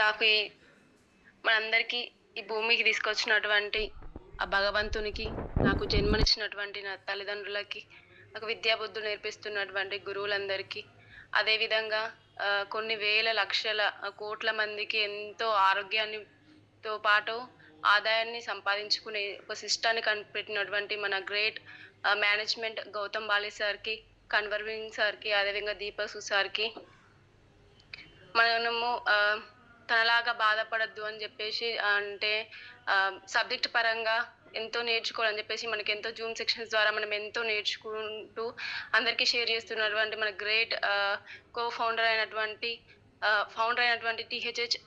నాకు మనందరికీ ఈ భూమికి తీసుకొచ్చినటువంటి ఆ భగవంతునికి, నాకు జన్మనిచ్చినటువంటి నా తల్లిదండ్రులకి, నాకు విద్యాబుద్ధులు నేర్పిస్తున్నటువంటి గురువులందరికీ, అదేవిధంగా కొన్ని వేల లక్షల కోట్ల మందికి ఎంతో ఆరోగ్యాన్నితో పాటు ఆదాయాన్ని సంపాదించుకునే ఒక సిస్టాన్ని కనిపెట్టినటువంటి మన గ్రేట్ మేనేజ్మెంట్ గౌతమ్ బాలి సార్కి, కన్వర్వింగ్ సార్కి, అదేవిధంగా దీపక్ సార్కి మనము తనలాగా బాధపడద్దు అని చెప్పేసి అంటే సబ్జెక్ట్ పరంగా ఎంతో నేర్చుకోవాలని చెప్పేసి మనకి ఎంతో జూమ్ సెక్షన్స్ ద్వారా మనం ఎంతో నేర్చుకుంటూ అందరికీ షేర్ చేస్తున్నటువంటి మన గ్రేట్ ఫౌండర్ అయినటువంటి టిహెచ్హెచ్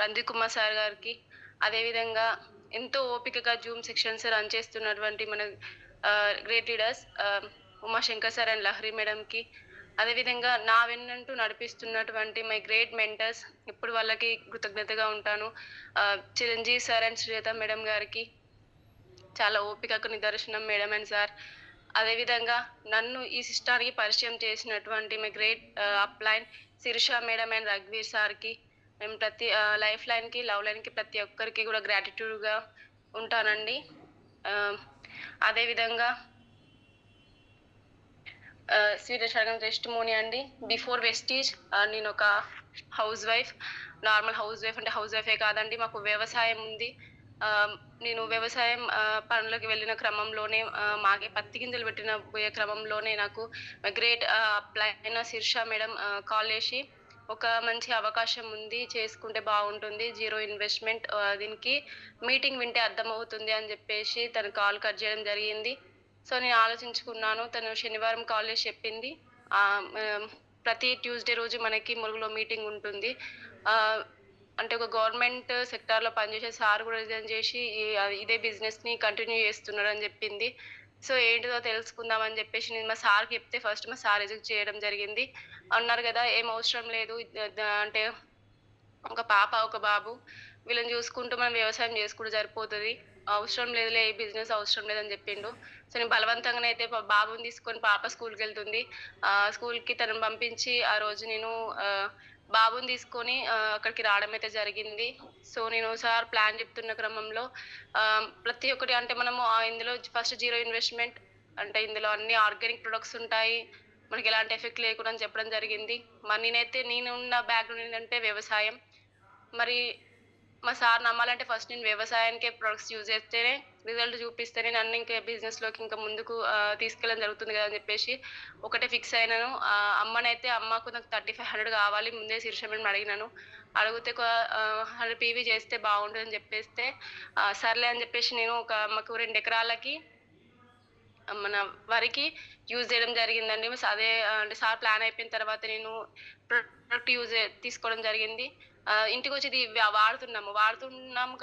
రంజిత్ కుమార్ సార్ గారికి, అదేవిధంగా ఎంతో ఓపికగా జూమ్ సెక్షన్స్ రన్ చేస్తున్నటువంటి మన great leaders Umashankar sir and Lahari మేడంకి, అదేవిధంగా నా వెన్నంటూ నడిపిస్తున్నటువంటి మై గ్రేట్ మెంటర్స్, ఇప్పుడు వాళ్ళకి కృతజ్ఞతగా ఉంటాను. Chiranjeevi sir and Srilatha madam గారికి, చాలా ఓపికకు నిదర్శనం మేడం అండ్ సార్. అదేవిధంగా నన్ను ఈ సిస్టానికి పరిచయం చేసినటువంటి my great upline Sirisha madam and రఘువీర్ సార్కి, మేము ప్రతి లైఫ్ లైన్కి, లవ్ లైన్కి ప్రతి ఒక్కరికి కూడా గ్రాటిట్యూడ్గా ఉంటానండి. అదేవిధంగా స్వీట్ షరగన్ టెస్టిమోనీ అండి. బిఫోర్ వెస్టీజ్ నేను ఒక house wife, normal house wife అంటే హౌస్ వైఫే కాదండి, మాకు వ్యవసాయం ఉంది. నేను వ్యవసాయం పనులకు వెళ్ళిన క్రమంలోనే మాకే పత్తి గింజలు పోయే క్రమంలోనే నాకు great upline Shirsha madam call చేసి, ఒక మంచి అవకాశం ఉంది, చేసుకుంటే బాగుంటుంది, 0 ఇన్వెస్ట్మెంట్, దీనికి మీటింగ్ వింటే అర్థమవుతుంది అని చెప్పేసి తను కాల్ కట్ చేయడం జరిగింది. సో నేను ఆలోచించుకున్నాను. తను శనివారం కాల్ చేసి చెప్పింది, ప్రతి ట్యూస్డే రోజు మనకి ములుగులో మీటింగ్ ఉంటుంది, అంటే ఒక గవర్నమెంట్ సెక్టార్లో పనిచేసే సార్ కూడా రిజైన్ చేసి ఇదే బిజినెస్ని కంటిన్యూ చేస్తున్నాడు అని చెప్పింది. సో ఏంటిదో తెలుసుకుందామని చెప్పేసి నేను మా సార్కి చెప్తే ఫస్ట్ మా సార్ రిజెక్ట్ చేయడం జరిగింది. అన్నారు కదా ఏం అవసరం లేదు, అంటే ఒక పాప ఒక బాబు, వీళ్ళని చూసుకుంటూ మనం వ్యవసాయం చేసుకుంటూ సరిపోతుంది, అవసరం లేదులే, ఏ బిజినెస్ అవసరం లేదని చెప్పిండు. సో నేను బలవంతంగానే అయితే బాబుని తీసుకొని, పాప స్కూల్కి వెళ్తుంది, స్కూల్కి తనను పంపించి ఆ రోజు నేను బాబుని తీసుకొని అక్కడికి రావడం అయితే జరిగింది. సో నేను సార్ ప్లాన్ చెప్తున్న క్రమంలో ప్రతి ఒక్కటి అంటే మనము ఇందులో ఫస్ట్ 0 ఇన్వెస్ట్మెంట్, అంటే ఇందులో అన్ని ఆర్గానిక్ ప్రొడక్ట్స్ ఉంటాయి, మనకి ఎలాంటి ఎఫెక్ట్ లేకుండా అని చెప్పడం జరిగింది. మరి నేనున్న బ్యాక్గ్రౌండ్ ఏంటంటే వ్యవసాయం. మరి మా సార్ నమ్మాలంటే ఫస్ట్ నేను వ్యవసాయానికే ప్రొడక్ట్స్ యూజ్ చేస్తేనే, రిజల్ట్ చూపిస్తేనే నన్ను ఇంకా బిజినెస్లోకి ఇంకా ముందుకు తీసుకెళ్ళడం జరుగుతుంది కదా అని చెప్పేసి ఒకటే ఫిక్స్ అయినాను. అమ్మకు నాకు 3500 కావాలి, ముందే శీర్ష మేడం అడిగినాను. అడిగితే 100 PV చేస్తే బాగుంటుంది అని చెప్పేస్తే సర్లే అని చెప్పేసి నేను అమ్మకు 2 ఎకరాలకి మన వరికి యూజ్ చేయడం జరిగిందండి. అదే అంటే సార్ ప్లాన్ అయిపోయిన తర్వాత నేను ప్రొడక్ట్ తీసుకోవడం జరిగింది. ఇంటికి వచ్చి ఇది వాడుతున్నాము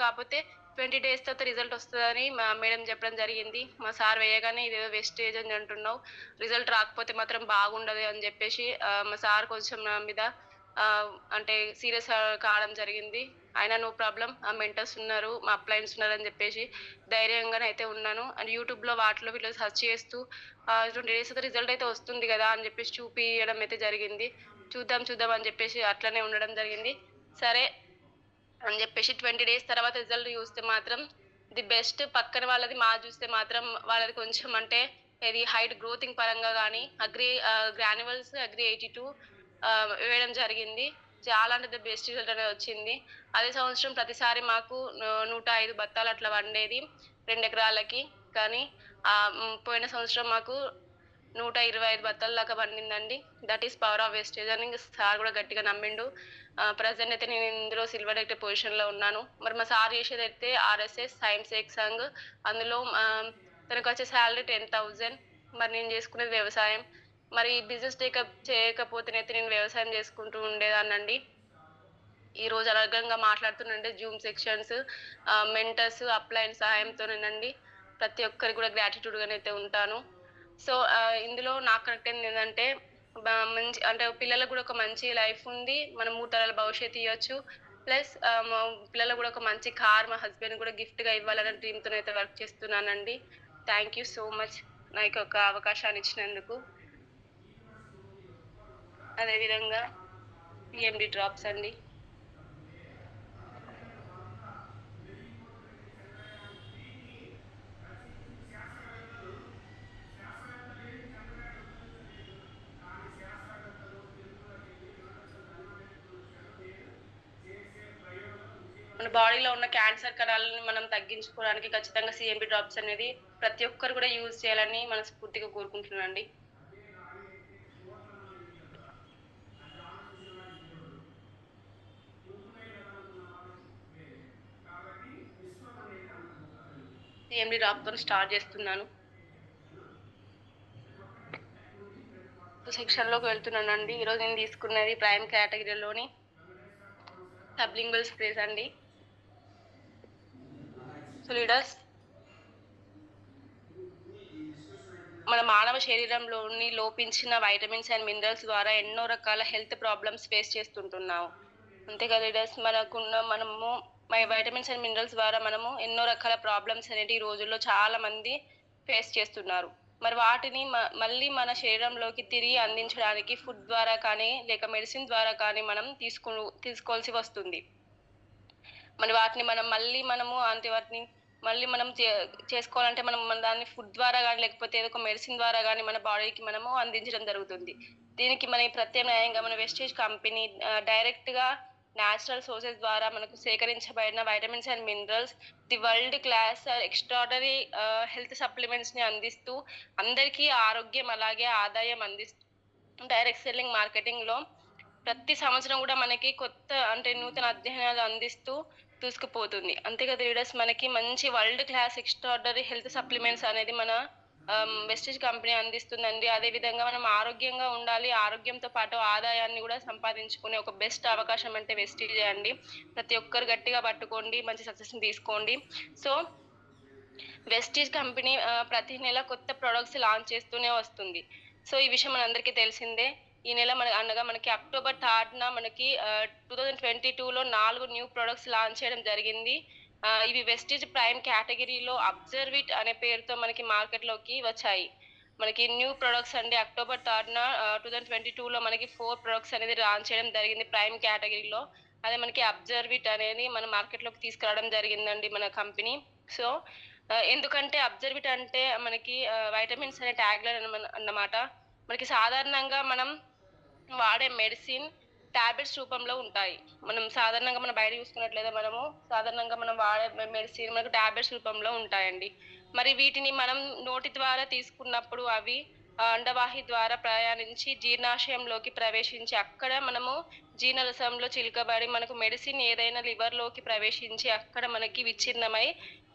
కాకపోతే 20 days తర్వాత రిజల్ట్ వస్తుందని మా మేడం చెప్పడం జరిగింది. మా సార్ వేయగానే ఇదేదో వేస్టేజ్ అని అంటున్నావు, రిజల్ట్ రాకపోతే మాత్రం బాగుండదు అని చెప్పేసి మా సార్ కొంచెం నా మీద అంటే సీరియస్ కావడం జరిగింది. అయినా నో ప్రాబ్లం, ఆ మెంటర్స్ ఉన్నారు, మా అప్లైన్స్ ఉన్నారు అని చెప్పేసి ధైర్యంగానే అయితే ఉన్నాను. అండ్ యూట్యూబ్లో వీటిలో సెర్చ్ చేస్తూ 20 days రిజల్ట్ అయితే వస్తుంది కదా అని చెప్పేసి చూపించడం అయితే జరిగింది. చూద్దాం అని చెప్పేసి అట్లనే ఉండడం జరిగింది. సరే అని చెప్పేసి 20 days తర్వాత రిజల్ట్ చూస్తే మాత్రం ది బెస్ట్, పక్కన వాళ్ళది చూస్తే మాత్రం వాళ్ళది కొంచెం అంటే ఇది హైట్ గ్రోతింగ్ పరంగా కానీ గ్రాన్యువల్స్ అగ్రి 82 వేయడం జరిగింది. చాలా అంటే ది బెస్ట్ రిజల్ట్ అనేది వచ్చింది. అదే సంవత్సరం ప్రతిసారి మాకు 105 బత్తాలు అట్లా వండేది 2 ఎకరాలకి, కానీ పోయిన సంవత్సరం మాకు 125 బత్తాల దాకా పండిందండి. That is power of Vestige అని సార్ కూడా గట్టిగా నమ్మిండు. ప్రజెంట్ అయితే నేను ఇందులో సిల్వర్ డైరెక్టర్ పొజిషన్లో ఉన్నాను. మరి మా సార్ చేసేది అయితే RSS సైన్స్ ఎగ్జాంగ్, అందులో తనకు వచ్చే శాలరీ 10,000. మరి నేను చేసుకునేది వ్యవసాయం. మరి బిజినెస్ టేకప్ చేయకపోతేనైతే నేను వ్యవసాయం చేసుకుంటూ ఉండేదాన్నండి. ఈ రోజు అనర్గంగా మాట్లాడుతుండే జూమ్ సెక్షన్స్, మెంటర్స్, అప్లైన్ సహాయంతోనేనండి. ప్రతి ఒక్కరికి కూడా గ్రాటిట్యూడ్గానైతే ఉంటాను. సో ఇందులో నాకు కరెక్ట్ అయింది ఏంటంటే మంచి అంటే పిల్లలకు కూడా ఒక మంచి లైఫ్ ఉంది, మనం 3 తరాల భవిష్యత్తు ఇవ్వచ్చు. ప్లస్ పిల్లలకు కూడా ఒక మంచి కార్ మా హస్బెండ్ కూడా గిఫ్ట్గా ఇవ్వాలనే డ్రీమ్తో అయితే వర్క్ చేస్తున్నానండి. థ్యాంక్ యూ సో మచ్ నాకు ఒక అవకాశాన్ని ఇచ్చినందుకు. అదేవిధంగా PMD డ్రాప్స్ అండి. మన బాడీలో ఉన్న క్యాన్సర్ కణాలను మనం తగ్గించుకోవడానికి ఖచ్చితంగా సిఎంపి డ్రాప్స్ అనేది ప్రతి ఒక్కరు కూడా యూజ్ చేయాలని మనస్ఫూర్తిగా కోరుకుంటున్నానండి. సిఎండి డ్రాప్తో స్టార్ట్ చేస్తున్నాను. సెక్షన్లోకి వెళ్తున్నానండి. ఈరోజు నేను తీసుకున్నది ప్రైమ్ కేటగిరీలోని సబ్లింగ్వల్ స్ప్రేస్ అండి. సో లీడర్స్, మన మానవ శరీరంలోని లోపించిన వైటమిన్స్ అండ్ మినరల్స్ ద్వారా ఎన్నో రకాల హెల్త్ ప్రాబ్లమ్స్ ఫేస్ చేస్తుంటున్నాము. అంతే కదా లీడర్స్, మనము వైటమిన్స్ అండ్ మినరల్స్ ద్వారా మనము ఎన్నో రకాల ప్రాబ్లమ్స్ అనేవి ఈ రోజుల్లో చాలా మంది ఫేస్ చేస్తున్నారు. మరి వాటిని మళ్ళీ మన శరీరంలోకి తిరిగి అందించడానికి ఫుడ్ ద్వారా కానీ లేక మెడిసిన్ ద్వారా కానీ మనం తీసుకోవాల్సి వస్తుంది. మరి వాటిని మనం చేసుకోవాలంటే మనం దాన్ని ఫుడ్ ద్వారా కానీ లేకపోతే ఏదో ఒక మెడిసిన్ ద్వారా కానీ మన బాడీకి మనము అందించడం జరుగుతుంది. దీనికి మన ప్రత్యామ్నాయంగా మన వెస్టేజ్ కంపెనీ డైరెక్ట్గా న్యాచురల్ సోర్సెస్ ద్వారా మనకు సేకరించబడిన vitamins and minerals the world class extraordinary health సప్లిమెంట్స్ని అందిస్తూ అందరికీ ఆరోగ్యం అలాగే ఆదాయం అందిస్తూ డైరెక్ట్ సెల్లింగ్ మార్కెటింగ్లో ప్రతి సంవత్సరం కూడా మనకి కొత్త నూతన అధ్యయనాలు అందిస్తూ దూసుకుపోతుంది. అంతే కదా లీడర్స్, మనకి మంచి world class extraordinary health supplements అనేది మన వెస్టేజ్ కంపెనీ అందిస్తుందండి. అదేవిధంగా మనం ఆరోగ్యంగా ఉండాలి, ఆరోగ్యంతో పాటు ఆదాయాన్ని కూడా సంపాదించుకునే ఒక బెస్ట్ అవకాశం అంటే వెస్టేజ్ అండి. ప్రతి ఒక్కరు గట్టిగా పట్టుకోండి, మంచి సక్సెస్ని తీసుకోండి. సో వెస్టేజ్ కంపెనీ ప్రతి నెల కొత్త ప్రొడక్ట్స్ లాంచ్ చేస్తూనే వస్తుంది. సో ఈ విషయం మనందరికీ తెలిసిందే. ఈ నెల మనకి అక్టోబర్ 3న మనకి 2022లో 4 న్యూ ప్రొడక్ట్స్ లాంచ్ చేయడం జరిగింది. ఇవి వెస్టేజ్ ప్రైమ్ కేటగిరీలో అబ్జర్విట్ అనే పేరుతో మనకి మార్కెట్లోకి వచ్చాయి. మనకి న్యూ ప్రొడక్ట్స్ అండి. అక్టోబర్ 3న 2022లో మనకి 4 ప్రొడక్ట్స్ అనేది లాంచ్ చేయడం జరిగింది ప్రైమ్ కేటగిరీలో. అదే మనకి అబ్జర్విట్ అనేది మన మార్కెట్లోకి తీసుకురావడం జరిగిందండి మన కంపెనీ. సో ఎందుకంటే అబ్జర్విట్ అంటే మనకి వైటమిన్స్ అనే ట్యాగ్లైన్ అన్నమాట. మనకి సాధారణంగా మనం వాడే మెడిసిన్ టాబ్లెట్స్ రూపంలో ఉంటాయి. మనం సాధారణంగా మనం బయట చూసుకున్నట్లయితే సాధారణంగా మనం వాడే మెడిసిన్ మనకు టాబ్లెట్స్ రూపంలో ఉంటాయండి. మరి వీటిని మనం నోటి ద్వారా తీసుకున్నప్పుడు అవి అండవాహి ద్వారా ప్రయాణించి జీర్ణాశయంలోకి ప్రవేశించి అక్కడ మనము జీర్ణరసంలో చిలకబడి మనకు మెడిసిన్ ఏదైనా లివర్లోకి ప్రవేశించి అక్కడ మనకి విచ్ఛిన్నమై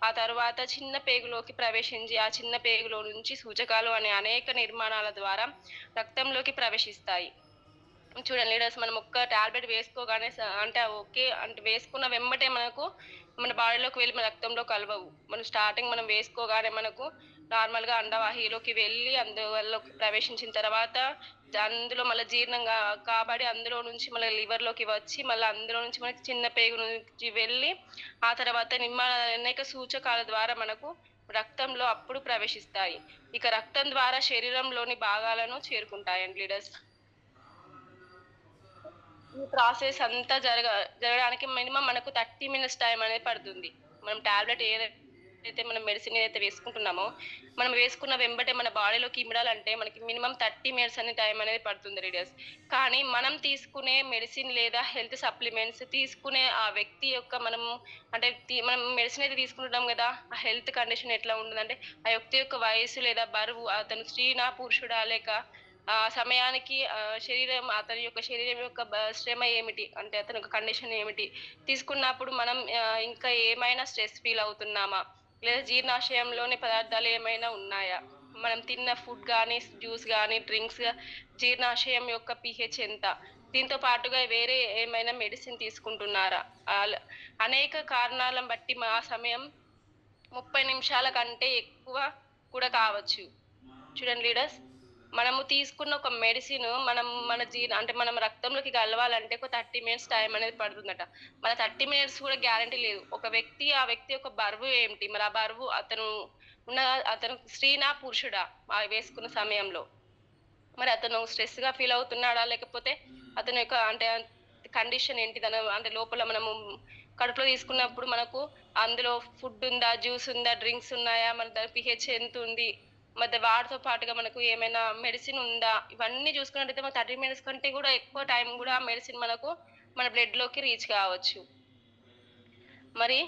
ఆ తర్వాత చిన్న పేగులోకి ప్రవేశించి ఆ చిన్న పేగులో నుంచి సూచకాలు అనే అనేక నిర్మాణాల ద్వారా రక్తంలోకి ప్రవేశిస్తాయి. చూడండి లీడర్స్, మనం ఒక్క టాబ్లెట్ వేసుకోగానే వేసుకున్న వెంబటే మన బాడీలోకి వెళ్ళి మన రక్తంలో కలవవు. మనం వేసుకోగానే మనకు నార్మల్గా అండవాహిలోకి వెళ్ళి అందులోకి ప్రవేశించిన తర్వాత అందులో మళ్ళీ జీర్ణంగా కాబడి అందులో నుంచి మళ్ళీ లివర్లోకి వచ్చి మళ్ళీ అందులో నుంచి మనకి చిన్న పేగు నుంచి వెళ్ళి ఆ తర్వాత అనేక సూచకాల ద్వారా మనకు రక్తంలో అప్పుడు ప్రవేశిస్తాయి. ఇక రక్తం ద్వారా శరీరంలోని భాగాలను చేరుకుంటాయండి లీడర్స్. ఈ ప్రాసెస్ అంతా జరగడానికి మినిమం మనకు 30 minutes టైం అనేది పడుతుంది. మనం టాబ్లెట్ ఏదైతే మనం మెడిసిన్ ఏదైతే వేసుకుంటున్నామో మనం వేసుకున్న వెంబటే మన బాడీలోకి ఇమ్మడాలంటే మనకి మినిమం 30 minutes అనే టైం అనేది పడుతుంది రీడర్స్. కానీ మనం తీసుకునే మెడిసిన్ లేదా హెల్త్ సప్లిమెంట్స్ తీసుకునే ఆ వ్యక్తి యొక్క మనం మెడిసిన్ అయితే తీసుకుంటున్నాం కదా, ఆ హెల్త్ కండిషన్ ఎట్లా ఉంటుందంటే ఆ వ్యక్తి యొక్క వయసు లేదా బరువు, అతను స్త్రీనా పురుషుడా లేక ఆ సమయానికి అతని యొక్క శరీరం యొక్క శ్రమ ఏమిటి అంటే అతని యొక్క కండిషన్ ఏమిటి, తీసుకున్నప్పుడు మనం ఇంకా ఏమైనా స్ట్రెస్ ఫీల్ అవుతున్నామా లేదా జీర్ణాశయంలోని పదార్థాలు ఏమైనా ఉన్నాయా, మనం తిన్న ఫుడ్ కానీ జ్యూస్ కానీ డ్రింక్స్ జీర్ణాశయం యొక్క పిహెచ్ ఎంత, దీంతో పాటుగా వేరే ఏమైనా మెడిసిన్ తీసుకుంటున్నారా, అనేక కారణాలను బట్టి మా సమయం 30 నిమిషాల కంటే ఎక్కువ కూడా కావచ్చు. చూడండి లీడర్స్, మనము తీసుకున్న ఒక మెడిసిన్ మనం రక్తంలోకి కలవాలంటే ఒక 30 minutes టైం అనేది పడుతుందట. మన 30 minutes కూడా గ్యారంటీ లేదు. ఆ వ్యక్తి యొక్క బరువు ఏమిటి, మరి ఆ బరువు అతను స్త్రీనా పురుషుడా వేసుకున్న సమయంలో, మరి అతను స్ట్రెస్ గా ఫీల్ అవుతున్నాడా లేకపోతే అతని యొక్క కండిషన్ ఏంటి, లోపల మనము కడుపులో తీసుకున్నప్పుడు మనకు అందులో ఫుడ్ ఉందా, జ్యూస్ ఉందా, డ్రింక్స్ ఉన్నాయా, మన దాని పిహెచ్ ఎంత ఉంది, మరి వాటితో పాటుగా మనకు ఏమైనా మెడిసిన్ ఉందా, ఇవన్నీ చూసుకున్నట్టయితే మన 30 minutes కంటే కూడా ఎక్కువ టైం కూడా మెడిసిన్ మన బ్లడ్ లోకి రీచ్ కావచ్చు. మరి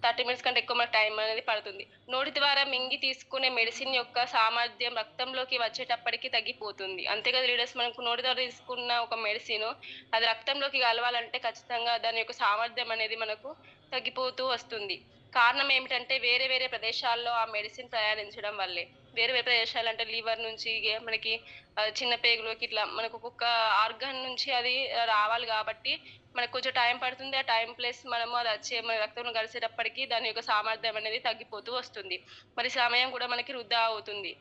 30 మినిట్స్ కంటే ఎక్కువ మనకు టైం అనేది పడుతుంది. నోటి ద్వారా మింగి తీసుకునే మెడిసిన్ యొక్క సామర్థ్యం రక్తంలోకి వచ్చేటప్పటికి తగ్గిపోతుంది. అంతే కదా లీడర్స్, మనకు నోటి ద్వారా తీసుకున్న ఒక మెడిసిను అది రక్తంలోకి కలవాలంటే ఖచ్చితంగా దాని యొక్క సామర్థ్యం అనేది మనకు తగ్గిపోతూ వస్తుంది. కారణం ఏమిటంటే వేరే వేరే ప్రదేశాల్లో ఆ మెడిసిన్ ప్రయాణించడం వల్లే. వేరే వేరే ప్రదేశాలు అంటే లివర్ నుంచి మనకి చిన్న పేగులోకి ఇట్లా మనకు ఒక్కొక్క ఆర్గాన్ నుంచి అది రావాలి కాబట్టి మనకు కొంచెం టైం పడుతుంది. ఆ టైం ప్లస్ మనము అది వచ్చే మన రక్తంలో కలిసేటప్పటికి దాని యొక్క సామర్థ్యం అనేది తగ్గిపోతూ వస్తుంది. మరి సమయం కూడా మనకి వృధా అవుతుంది.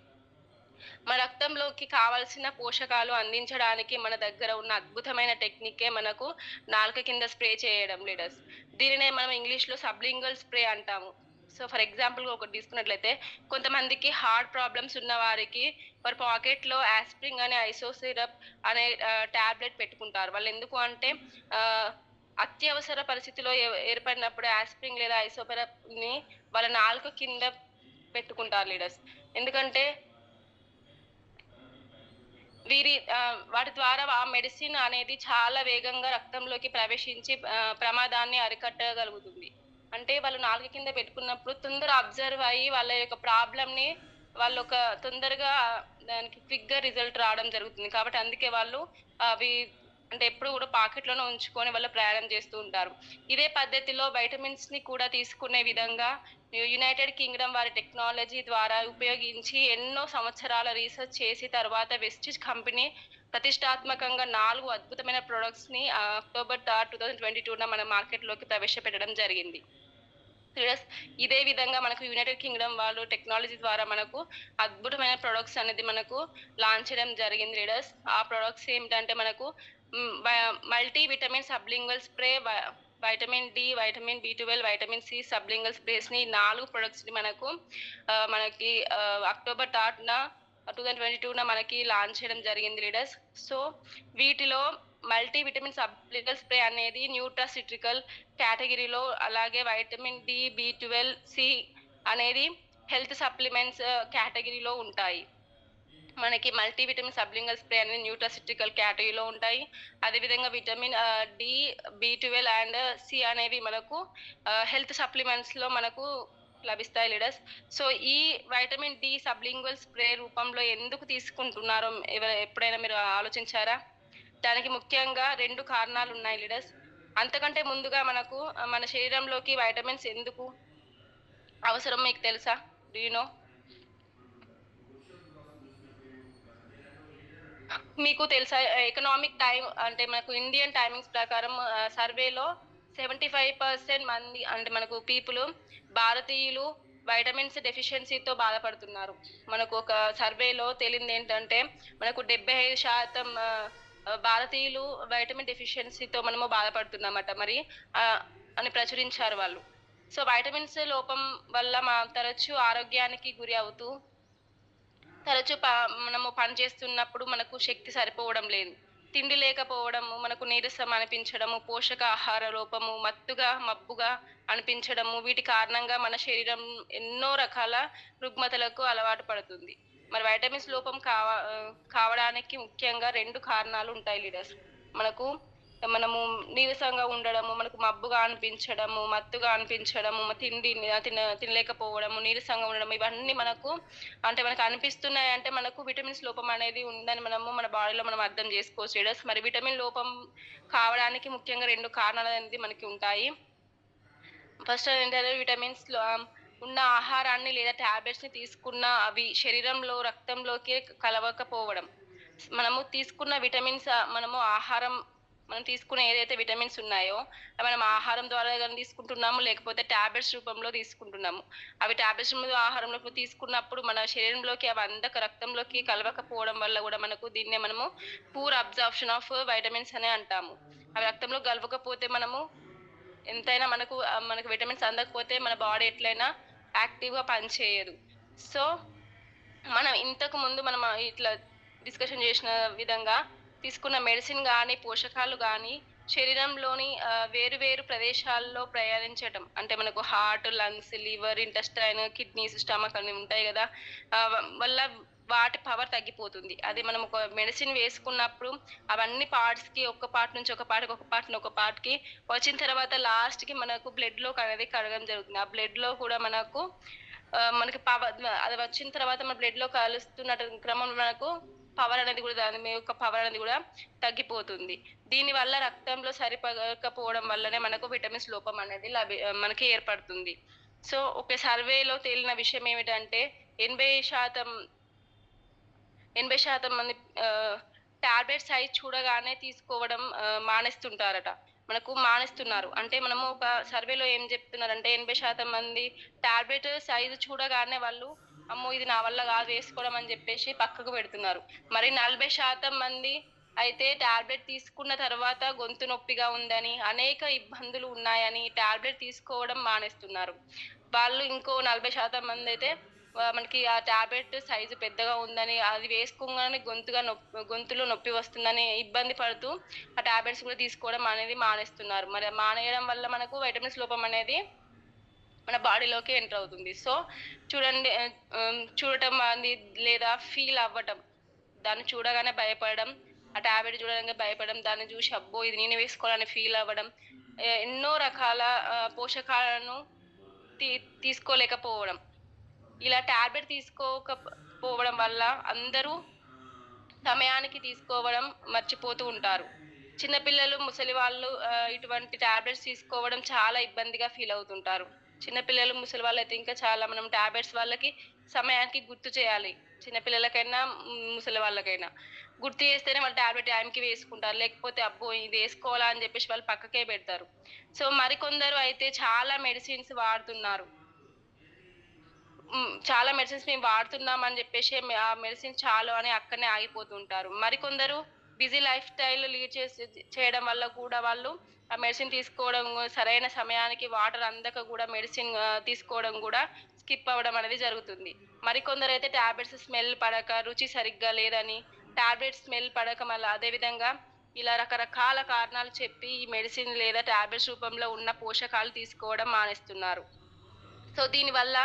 మన రక్తంలోకి కావాల్సిన పోషకాలు అందించడానికి మన దగ్గర ఉన్న అద్భుతమైన టెక్నికే మనకు నాలుక కింద స్ప్రే చేయడం లీడర్స్. దీనినే మనం ఇంగ్లీష్లో సబ్లింగ్వల్ స్ప్రే అంటాము. సో ఫర్ ఎగ్జాంపుల్ ఒకటి తీసుకున్నట్లయితే కొంతమందికి హార్ట్ ప్రాబ్లమ్స్ ఉన్న వారికి వారి పాకెట్లో ఆస్ప్రిన్ అనే ఐసో సిరప్ అనే టాబ్లెట్ పెట్టుకుంటారు. వాళ్ళు ఎందుకు అంటే అత్యవసర పరిస్థితిలో ఏర్పడినప్పుడు ఆస్ప్రిన్ లేదా ఐసోపెరప్ని వాళ్ళ నాలుక కింద పెట్టుకుంటారు లీడర్స్. ఎందుకంటే వాటి ద్వారా ఆ మెడిసిన్ అనేది చాలా వేగంగా రక్తంలోకి ప్రవేశించి ప్రమాదాన్ని అరికట్టగలుగుతుంది. అంటే వాళ్ళు నాలుక కింద పెట్టుకున్నప్పుడు తొందర అబ్జర్వ్ అయ్యి వాళ్ళ యొక్క ప్రాబ్లమ్ని వాళ్ళు ఒక తొందరగా దానికి క్విక్గా రిజల్ట్ రావడం జరుగుతుంది. కాబట్టి అందుకే వాళ్ళు అవి అంటే ఎప్పుడు కూడా పాకెట్లోనే ఉంచుకొని వాళ్ళు ప్రయాణం చేస్తూ ఉంటారు. ఇదే పద్ధతిలో వైటమిన్స్ని కూడా తీసుకునే విధంగా యునైటెడ్ కింగ్డమ్ వారి టెక్నాలజీ ద్వారా ఉపయోగించి ఎన్నో సంవత్సరాల రీసెర్చ్ చేసి తర్వాత వెస్టిజ్ కంపెనీ ప్రతిష్టాత్మకంగా 4 అద్భుతమైన ప్రొడక్ట్స్ని అక్టోబర్ 3, 2022 మన మార్కెట్లోకి ప్రవేశపెట్టడం జరిగింది. ఇదే విధంగా మనకు యునైటెడ్ కింగ్డమ్ వాళ్ళు టెక్నాలజీ ద్వారా మనకు అద్భుతమైన ప్రొడక్ట్స్ అనేది మనకు లాంచ్ చేయడం జరిగింది లీడర్స్. ఆ ప్రొడక్ట్స్ ఏమిటంటే మనకు multi vitamin sublingual spray, vitamin D, vitamin B12, vitamin C sublingual స్ప్రేస్ని 4 ప్రొడక్ట్స్ని మనకి అక్టోబర్ 3, 2022 మనకి లాంచ్ చేయడం జరిగింది లీడర్స్. సో వీటిలో మల్టీ విటమిన్ సబ్లింగల్ స్ప్రే అనేది న్యూట్రాసిట్రికల్ కేటగిరీలో, అలాగే వైటమిన్ డి, B12, సి అనేది హెల్త్ సప్లిమెంట్స్ కేటగిరీలో ఉంటాయి. మనకి మల్టీ విటమిన్ సబ్లింగల్ స్ప్రే అనేది న్యూట్రాసిటికల్ కేటగిరీలో ఉంటాయి. అదేవిధంగా vitamin D, B12 and C అనేవి మనకు హెల్త్ సప్లిమెంట్స్లో మనకు లభిస్తాయి లీడర్స్. సో ఈ వైటమిన్ డి సబ్లింగ్వల్ స్ప్రే రూపంలో ఎందుకు తీసుకుంటున్నారో ఎప్పుడైనా మీరు ఆలోచించారా? దానికి ముఖ్యంగా 2 కారణాలు ఉన్నాయి లీడర్స్. అంతకంటే ముందుగా మనకు మన శరీరంలోకి వైటమిన్స్ ఎందుకు అవసరం మీకు తెలుసా? Do you know? మీకు తెలుసా ఎకనామిక్ టైం అంటే మనకు ఇండియన్ టైమింగ్స్ ప్రకారం సర్వేలో 75% మంది అంటే మనకు పీపుల్ భారతీయులు వైటమిన్స్ డెఫిషియన్సీతో బాధపడుతున్నారు. మనకు ఒక సర్వేలో తేలింది ఏంటంటే మనకు 75% భారతీయులు వైటమిన్ డెఫిషియన్సీతో మనము బాధపడుతున్నామట మరి అని ప్రచురించారు వాళ్ళు. సో వైటమిన్స్ లోపం వల్ల తరచూ ఆరోగ్యానికి గురి అవుతూ తరచూ మనము పని చేస్తున్నప్పుడు మనకు శక్తి సరిపోవడం లేదు, తిండి లేకపోవడము, మనకు నీరసం అనిపించడము, పోషకాహార లోపము, మబ్బుగా అనిపించడము, వీటి కారణంగా మన శరీరం ఎన్నో రకాల రుగ్మతలకు అలవాటు పడుతుంది. మరి వైటమిన్స్ లోపం కావడానికి ముఖ్యంగా 2 కారణాలు ఉంటాయి లీడర్స్. మనము నీరసంగా ఉండడము, మనకు మబ్బుగా అనిపించడము, మత్తుగా అనిపించడము, తినలేకపోవడము, నీరసంగా ఉండడం, ఇవన్నీ మనకు అనిపిస్తున్నాయి అంటే మనకు విటమిన్స్ లోపం అనేది ఉందని మన బాడీలో మనం అర్థం చేసుకోవచ్చు లీడర్స్. మరి విటమిన్ లోపం కావడానికి ముఖ్యంగా 2 కారణాలు అనేది మనకి ఉంటాయి. ఫస్ట్ ఏంటంటే విటమిన్స్ ఉన్న ఆహారాన్ని లేదా ట్యాబ్లెట్స్ని తీసుకున్న అవి శరీరంలో రక్తంలోకి కలవకపోవడం. మనము తీసుకున్న విటమిన్స్ మనం తీసుకునే ఏదైతే విటమిన్స్ ఉన్నాయో మనం ఆహారం ద్వారా కానీ తీసుకుంటున్నాము, లేకపోతే ట్యాబ్లెట్స్ రూపంలో తీసుకుంటున్నాము. అవి ట్యాబ్లెట్స్ ఆహారంలో తీసుకున్నప్పుడు మన శరీరంలోకి అవి రక్తంలోకి కలవకపోవడం వల్ల కూడా దీన్నే మనము పూర్ అబ్జార్ప్షన్ ఆఫ్ వైటమిన్స్ అనే అంటాము. అవి రక్తంలో కలవకపోతే ఎంతైనా మనకు విటమిన్స్ అందకపోతే మన బాడీ ఎట్లయినా యాక్టివ్గా పనిచేయదు. సో మనం ఇంతకు ముందు మనం ఇట్లా డిస్కషన్ చేసిన విధంగా తీసుకున్న మెడిసిన్ కానీ పోషకాలు కానీ శరీరంలోని వేరు ప్రదేశాల్లో ప్రయాణించటం అంటే మనకు heart, lungs, liver, intestine, kidneys, stomach అన్ని ఉంటాయి కదా, వల్ల వాటి పవర్ తగ్గిపోతుంది. అది మనం ఒక మెడిసిన్ వేసుకున్నప్పుడు అవన్నీ పార్ట్స్‌కి ఒక పార్ట్ నుంచి ఒక పార్ట్‌కి, ఒక పార్ట్ నుంచి ఒక పార్ట్‌కి వచ్చిన తర్వాత లాస్ట్‌కి మనకు బ్లడ్‌లోకి అనేది కరగడం జరుగుతుంది. ఆ బ్లడ్‌లో కూడా మనకి అది వచ్చిన తర్వాత మన బ్లడ్‌లో కలుస్తున్న క్రమంలో మనకు పవర్ అనేది కూడా దాని యొక్క పవర్ అనేది కూడా తగ్గిపోతుంది. దీనివల్ల రక్తంలో సరిపడకపోవడం వల్లనే మనకు విటమిన్స్ లోపం అనేది మనకి ఏర్పడుతుంది. సో, ఒక సర్వేలో తేలిన విషయం ఏమిటంటే 80% 80% మంది టాబ్లెట్ సైజ్ చూడగానే తీసుకోవడం మానేస్తుంటారట. మానేస్తున్నారు. అంటే మనము ఒక సర్వేలో ఏం జెప్తున్నారంటే 80% మంది టాబ్లెట్ సైజ్ చూడగానే వాళ్ళు అమ్మో! ఇది నా వల్ల గాదు వేసుకోవడం అని జెప్పేసి పక్కకు పెడుతున్నారు. మరి 40% మంది అయితే టాబ్లెట్ తీసుకున్న తర్వాత గొంతు నొప్పిగా ఉందని, అనేక ఇబ్బందులు ఉన్నాయని టాబ్లెట్ తీసుకోవడం మానేస్తున్నారు. వాళ్ళు ఇంకో 40% మందైతే మనకి ఆ టాబ్లెట్ సైజు పెద్దగా ఉందని, అది వేసుకోగానే గొంతులో నొప్పి వస్తుందని ఇబ్బంది పడుతూ ఆ టాబ్లెట్స్ కూడా తీసుకోవడం అనేది మానేస్తున్నారు. మరి మానేయడం వల్ల మనకు వైటమిన్స్ లోపం అనేది మన బాడీలోకి ఎంటర్ అవుతుంది. సో, చూడండి చూడటం అది లేదా ఫీల్ అవ్వటం. దాన్ని చూడగానే భయపడడం, ఆ టాబ్లెట్ చూడగానే భయపడడం, దాన్ని చూసి అబ్బో! ఇది నేను వేసుకోవాలని ఫీల్ అవ్వడం, ఎన్నో రకాల పోషకాలను తీ తీసుకోలేకపోవడం. ఇలా టాబ్లెట్ పోవడం వల్ల అందరూ సమయానికి తీసుకోవడం మర్చిపోతూ ఉంటారు. చిన్న పిల్లలు, ముసలి వాళ్ళు ఇటువంటి టాబ్లెట్స్ తీసుకోవడం చాలా ఇబ్బందిగా ఫీల్ అవుతుంటారు. చిన్న పిల్లలు, ముసలి వాళ్ళైతే ఇంకా చాలా మనం టాబ్లెట్స్ వాళ్ళకి సమయానికి గుర్తు చేయాలి. చిన్న పిల్లలకైనా, ముసలి వాళ్ళకైనా. గుర్తు చేస్తేనే వాళ్ళు టాబ్లెట్ టైంకి వేసుకుంటారు. లేకపోతే అబ్బో! ఇది వేసుకోవాలా అని చెప్పేసి వాళ్ళు పక్కకే పెడతారు. సో, మరికొందరు అయితే చాలా మెడిసిన్స్ వాడుతున్నారు. చాలా మెడిసిన్స్ మేము వాడుతున్నాం అని జెప్పేసి ఆ మెడిసిన్ చాలు అని అక్కడనే ఆగిపోతుంటారు. మరికొందరు బిజీ లైఫ్ స్టైల్ చేయడం వల్ల కూడా వాళ్ళు ఆ మెడిసిన్ తీసుకోవడం సరైన సమయానికి వాటర్ అందక గూడా మెడిసిన్ తీసుకోవడం గూడా స్కిప్ అవ్వడం అనేది జరుగుతుంది. మరికొందరైతే టాబ్లెట్స్ స్మెల్ పడక, రుచి సరిగ్గా లేదని, టాబ్లెట్ స్మెల్ పడక మళ్ళా అదే విధంగా ఇలా రకరకాల కారణాలు చెప్పి ఈ మెడిసిన్ లేదా టాబ్లెట్స్ రూపంలో ఉన్న పోషకాలు తీసుకోవడం మానేస్తున్నారు. సో, దీనివల్ల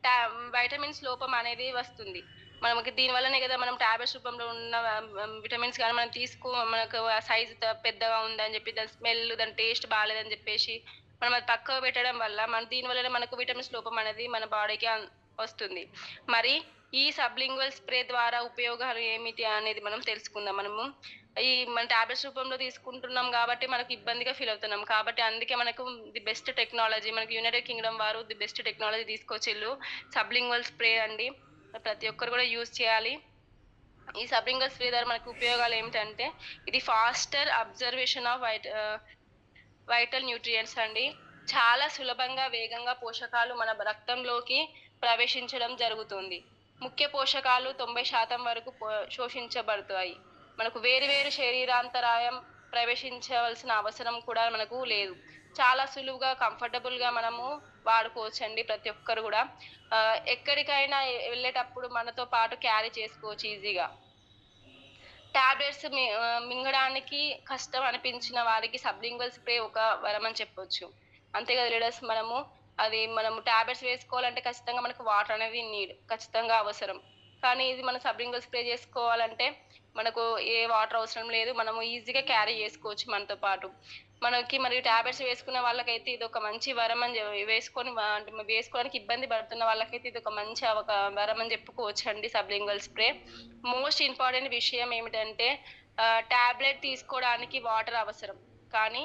టా వైటమిన్స్ లోపం అనేది వస్తుంది. మనకి దీని వల్లనే గదా మనం టాబ్లెట్స్ రూపంలో ఉన్న విటమిన్స్ గాని మనం మనకు ఆ సైజ్ పెద్దగా ఉందని జెప్పి, దాని స్మెల్, దాని టేస్ట్ బాలేదని జెప్పేసి, మనం అది పక్కకు పెట్టడం వల్ల దీని వల్లనే మనకు విటమిన్స్ లోపం అనేది మన బాడీకి వస్తుంది. మరి ఈ సబ్లింగ్వల్ స్ప్రే ద్వారా ఉపయోగాలు ఏమిటి అనేది మనం తెలుసుకుందాం. మన టాబ్లెట్స్ రూపంలో తీసుకుంటున్నాం గాబట్టి మనకు ఇబ్బందిగా ఫీల్ అవుతున్నాం. కాబట్టి అందుకే మనకు ది బెస్ట్ టెక్నాలజీ మనకి యునైటెడ్ కింగ్‌డమ్ వారు ది బెస్ట్ టెక్నాలజీ తీసుకొచ్చిల్లు. సబ్లింగ్వల్ స్ప్రే అండి. ప్రతి ఒక్కరు గూడా యూజ్ చేయాలి. ఈ సబ్లింగ్వల్ స్ప్రే ద్వారా మనకు ఉపయోగాలు ఏమిటంటే, ఇది faster observation of vital nutrients అండి. చాలా సులభంగా, వేగంగా పోషకాలు మన రక్తంలోకి ప్రవేశించడం జరుగుతుంది. ముఖ్య పోషకాలు 90% వరకు శోషించబడతాయి. మనకు వేరు వేరు శరీరాంతరాయం ప్రవేశించవలసిన అవసరం కూడా మనకు లేదు. చాలా సులువుగా, కంఫర్టబుల్‌గా మనము వాడుకోవచ్చండి ప్రతి ఒక్కరు గూడా. ఎక్కడికైనా వెళ్ళేటప్పుడు మనతో పాటు క్యారీ చేసుకోవచ్చు ఈజీగా. మింగడానికి కష్టం అనిపించిన వారికి సబ్లింగ్వల్ స్ప్రే ఒక వరమని చెప్పొచ్చు. అంతే కదా లీడర్స్! మనము టాబ్లెట్స్ వేసుకోవాలంటే ఖచ్చితంగా మనకు వాటర్ అనేది ఖచ్చితంగా అవసరం. కానీ ఇది మనం సబ్లింగ్వల్ స్ప్రే చేసుకోవాలంటే మనకు ఏ వాటర్ అవసరం లేదు. మనము ఈజీగా క్యారీ చేసుకోవచ్చు మనతో పాటు. మరి టాబ్లెట్స్ వేసుకున్న వాళ్ళకైతే ఇదొక మంచి వరం అని అంటే వేసుకోవడానికి ఇబ్బంది పడుతున్న వాళ్ళకైతే ఇదొక మంచి వరం అని చెప్పుకోవచ్చండి సబ్లింగ్వల్ స్ప్రే. మోస్ట్ ఇంపార్టెంట్ విషయం ఏమిటంటే టాబ్లెట్ తీసుకోవడానికి వాటర్ అవసరం. కానీ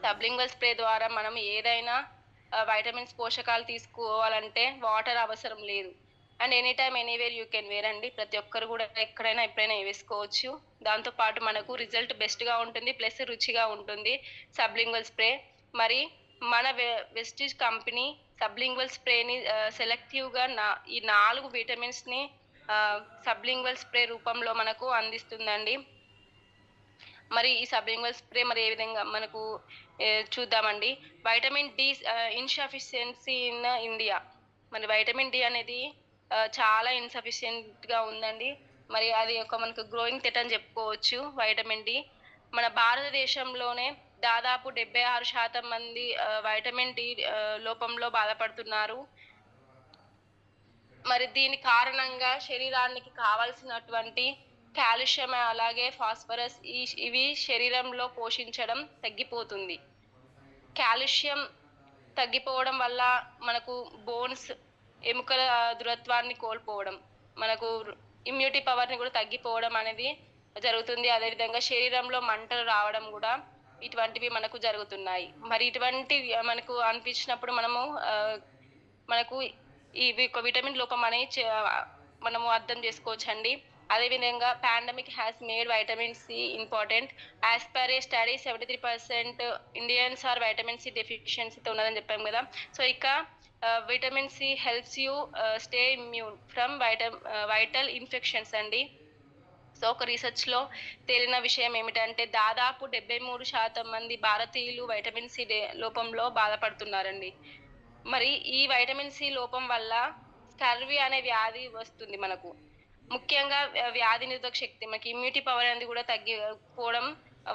సబ్లింగ్వల్ స్ప్రే ద్వారా మనం ఏదైనా వైటమిన్స్, పోషకాలు తీసుకోవాలంటే వాటర్ అవసరం లేదు. And any time anywhere you can wear అండి. ప్రతి ఒక్కరు కూడా ఎక్కడైనా, ఎప్పుడైనా వేసుకోవచ్చు. దాంతో పాటు మనకు రిజల్ట్ బెస్ట్‌గా ఉంటుంది. ప్లస్ రుచిగా ఉంటుంది సబ్లింగ్వల్ స్ప్రే. మరి మన వెస్టీజ్ కంపెనీ సబ్లింగ్వల్ స్ప్రేని సెలెక్టివ్‌గా ఈ 4 విటమిన్స్‌ని సబ్లింగ్వల్ స్ప్రే రూపంలో మనకు అందిస్తుందండి. మరి ఈ సబ్లింగ్వల్ స్ప్రే మరి ఏ విధంగా మనకు చూద్దామండి. Vitamin D insufficiency in India. మరి వైటమిన్ డి అనేది చాలా ఇన్‌సఫిషియెంట్‌గా ఉందండి. మరి అది మనకు గ్రోయింగ్ థ్రెట్ అని చెప్పుకోవచ్చు వైటమిన్ డి. మన భారతదేశంలోనే దాదాపు 76% మంది వైటమిన్ డి లోపంలో బాధపడుతున్నారు. మరి దీని కారణంగా శరీరానికి కావాల్సినటువంటి కాల్షియం అలాగే ఫాస్ఫరస్ ఇవి శరీరంలో పోషించడం తగ్గిపోతుంది. కాల్షియం తగ్గిపోవడం వల్ల మనకు బోన్స్ ఎముకల దృఢత్వాన్ని కోల్పోవడం, మనకు ఇమ్యూనిటీ పవర్ని కూడా తగ్గిపోవడం అనేది జరుగుతుంది. అదేవిధంగా శరీరంలో మంటలు రావడం కూడా ఇటువంటివి మనకు జరుగుతున్నాయి. మరి ఇటువంటి మనకు అనిపించినప్పుడు మనకు ఈ విటమిన్ లోపం అనేది మనము అర్థం చేసుకోవచ్చండి. అదేవిధంగా pandemic has made vitamin C important. As per a study 73% Indians are vitamin C డెఫిషియన్సీతో ఉన్నదని చెప్పాం కదా. సో ఇక vitamin C helps you stay immune from vital infections అండి. సో ఒక రీసెర్చ్లో తేలిన విషయం ఏమిటంటే దాదాపు 73% మంది భారతీయులు వైటమిన్ సి లోపంలో బాధపడుతున్నారండి. మరి ఈ వైటమిన్ సి లోపం వల్ల స్కర్వీ అనే వ్యాధి వస్తుంది మనకు. ముఖ్యంగా వ్యాధి నిరోధక శక్తి, మనకి ఇమ్యూనిటీ పవర్ అనేది కూడా తగ్గిపోవడం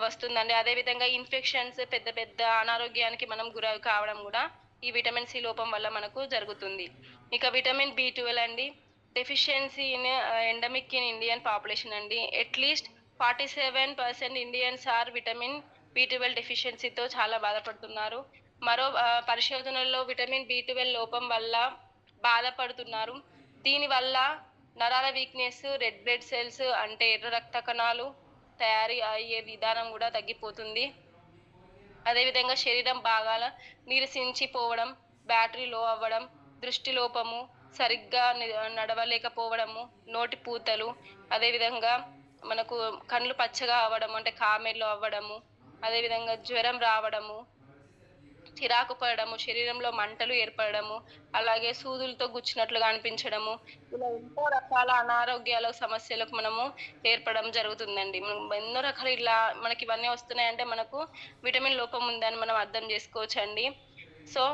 వస్తుందండి. అదేవిధంగా ఇన్ఫెక్షన్స్, పెద్ద పెద్ద అనారోగ్యానికి మనం గురి కావడం కూడా ఈ విటమిన్ సి లోపం వల్ల మనకు జరుగుతుంది. ఇక విటమిన్ B12 అండి, deficiency in endemic in Indian population అండి. At least 47% Indians are vitamin B12 డెఫిషియన్సీతో చాలా బాధపడుతున్నారు. మరో పరిశోధనల్లో విటమిన్ B12 లోపం వల్ల బాధపడుతున్నారు. దీనివల్ల నరాల వీక్నెస్, రెడ్ బ్లడ్ సెల్స్ అంటే ఎర్ర రక్త కణాలు తయారీ అయ్యే విధానం కూడా తగ్గిపోతుంది. అదేవిధంగా శరీరం భాగాల నీరసించిపోవడం, బ్యాటరీ లో అవ్వడం, దృష్టి లోపము, సరిగ్గా నడవలేకపోవడము, నోటి పూతలు, అదేవిధంగా మనకు కళ్ళు పచ్చగా అవ్వడం అంటే కామెర్లు అవ్వడము, అదేవిధంగా జ్వరం రావడము, చిరాకు పడడము, శరీరంలో మంటలు ఏర్పడము, అలాగే సూదులతో గుచ్చినట్లుగా అనిపించడము, ఇలా ఎంతో రకాల అనారోగ్యాల సమస్యలకు మనము ఏర్పడడం జరుగుతుందండి. ఎన్నో రకాల ఇలా మనకి ఇవన్నీ వస్తున్నాయంటే మనకు విటమిన్ లోపం ఉందని మనం అర్థం చేసుకోవచ్చండి. సో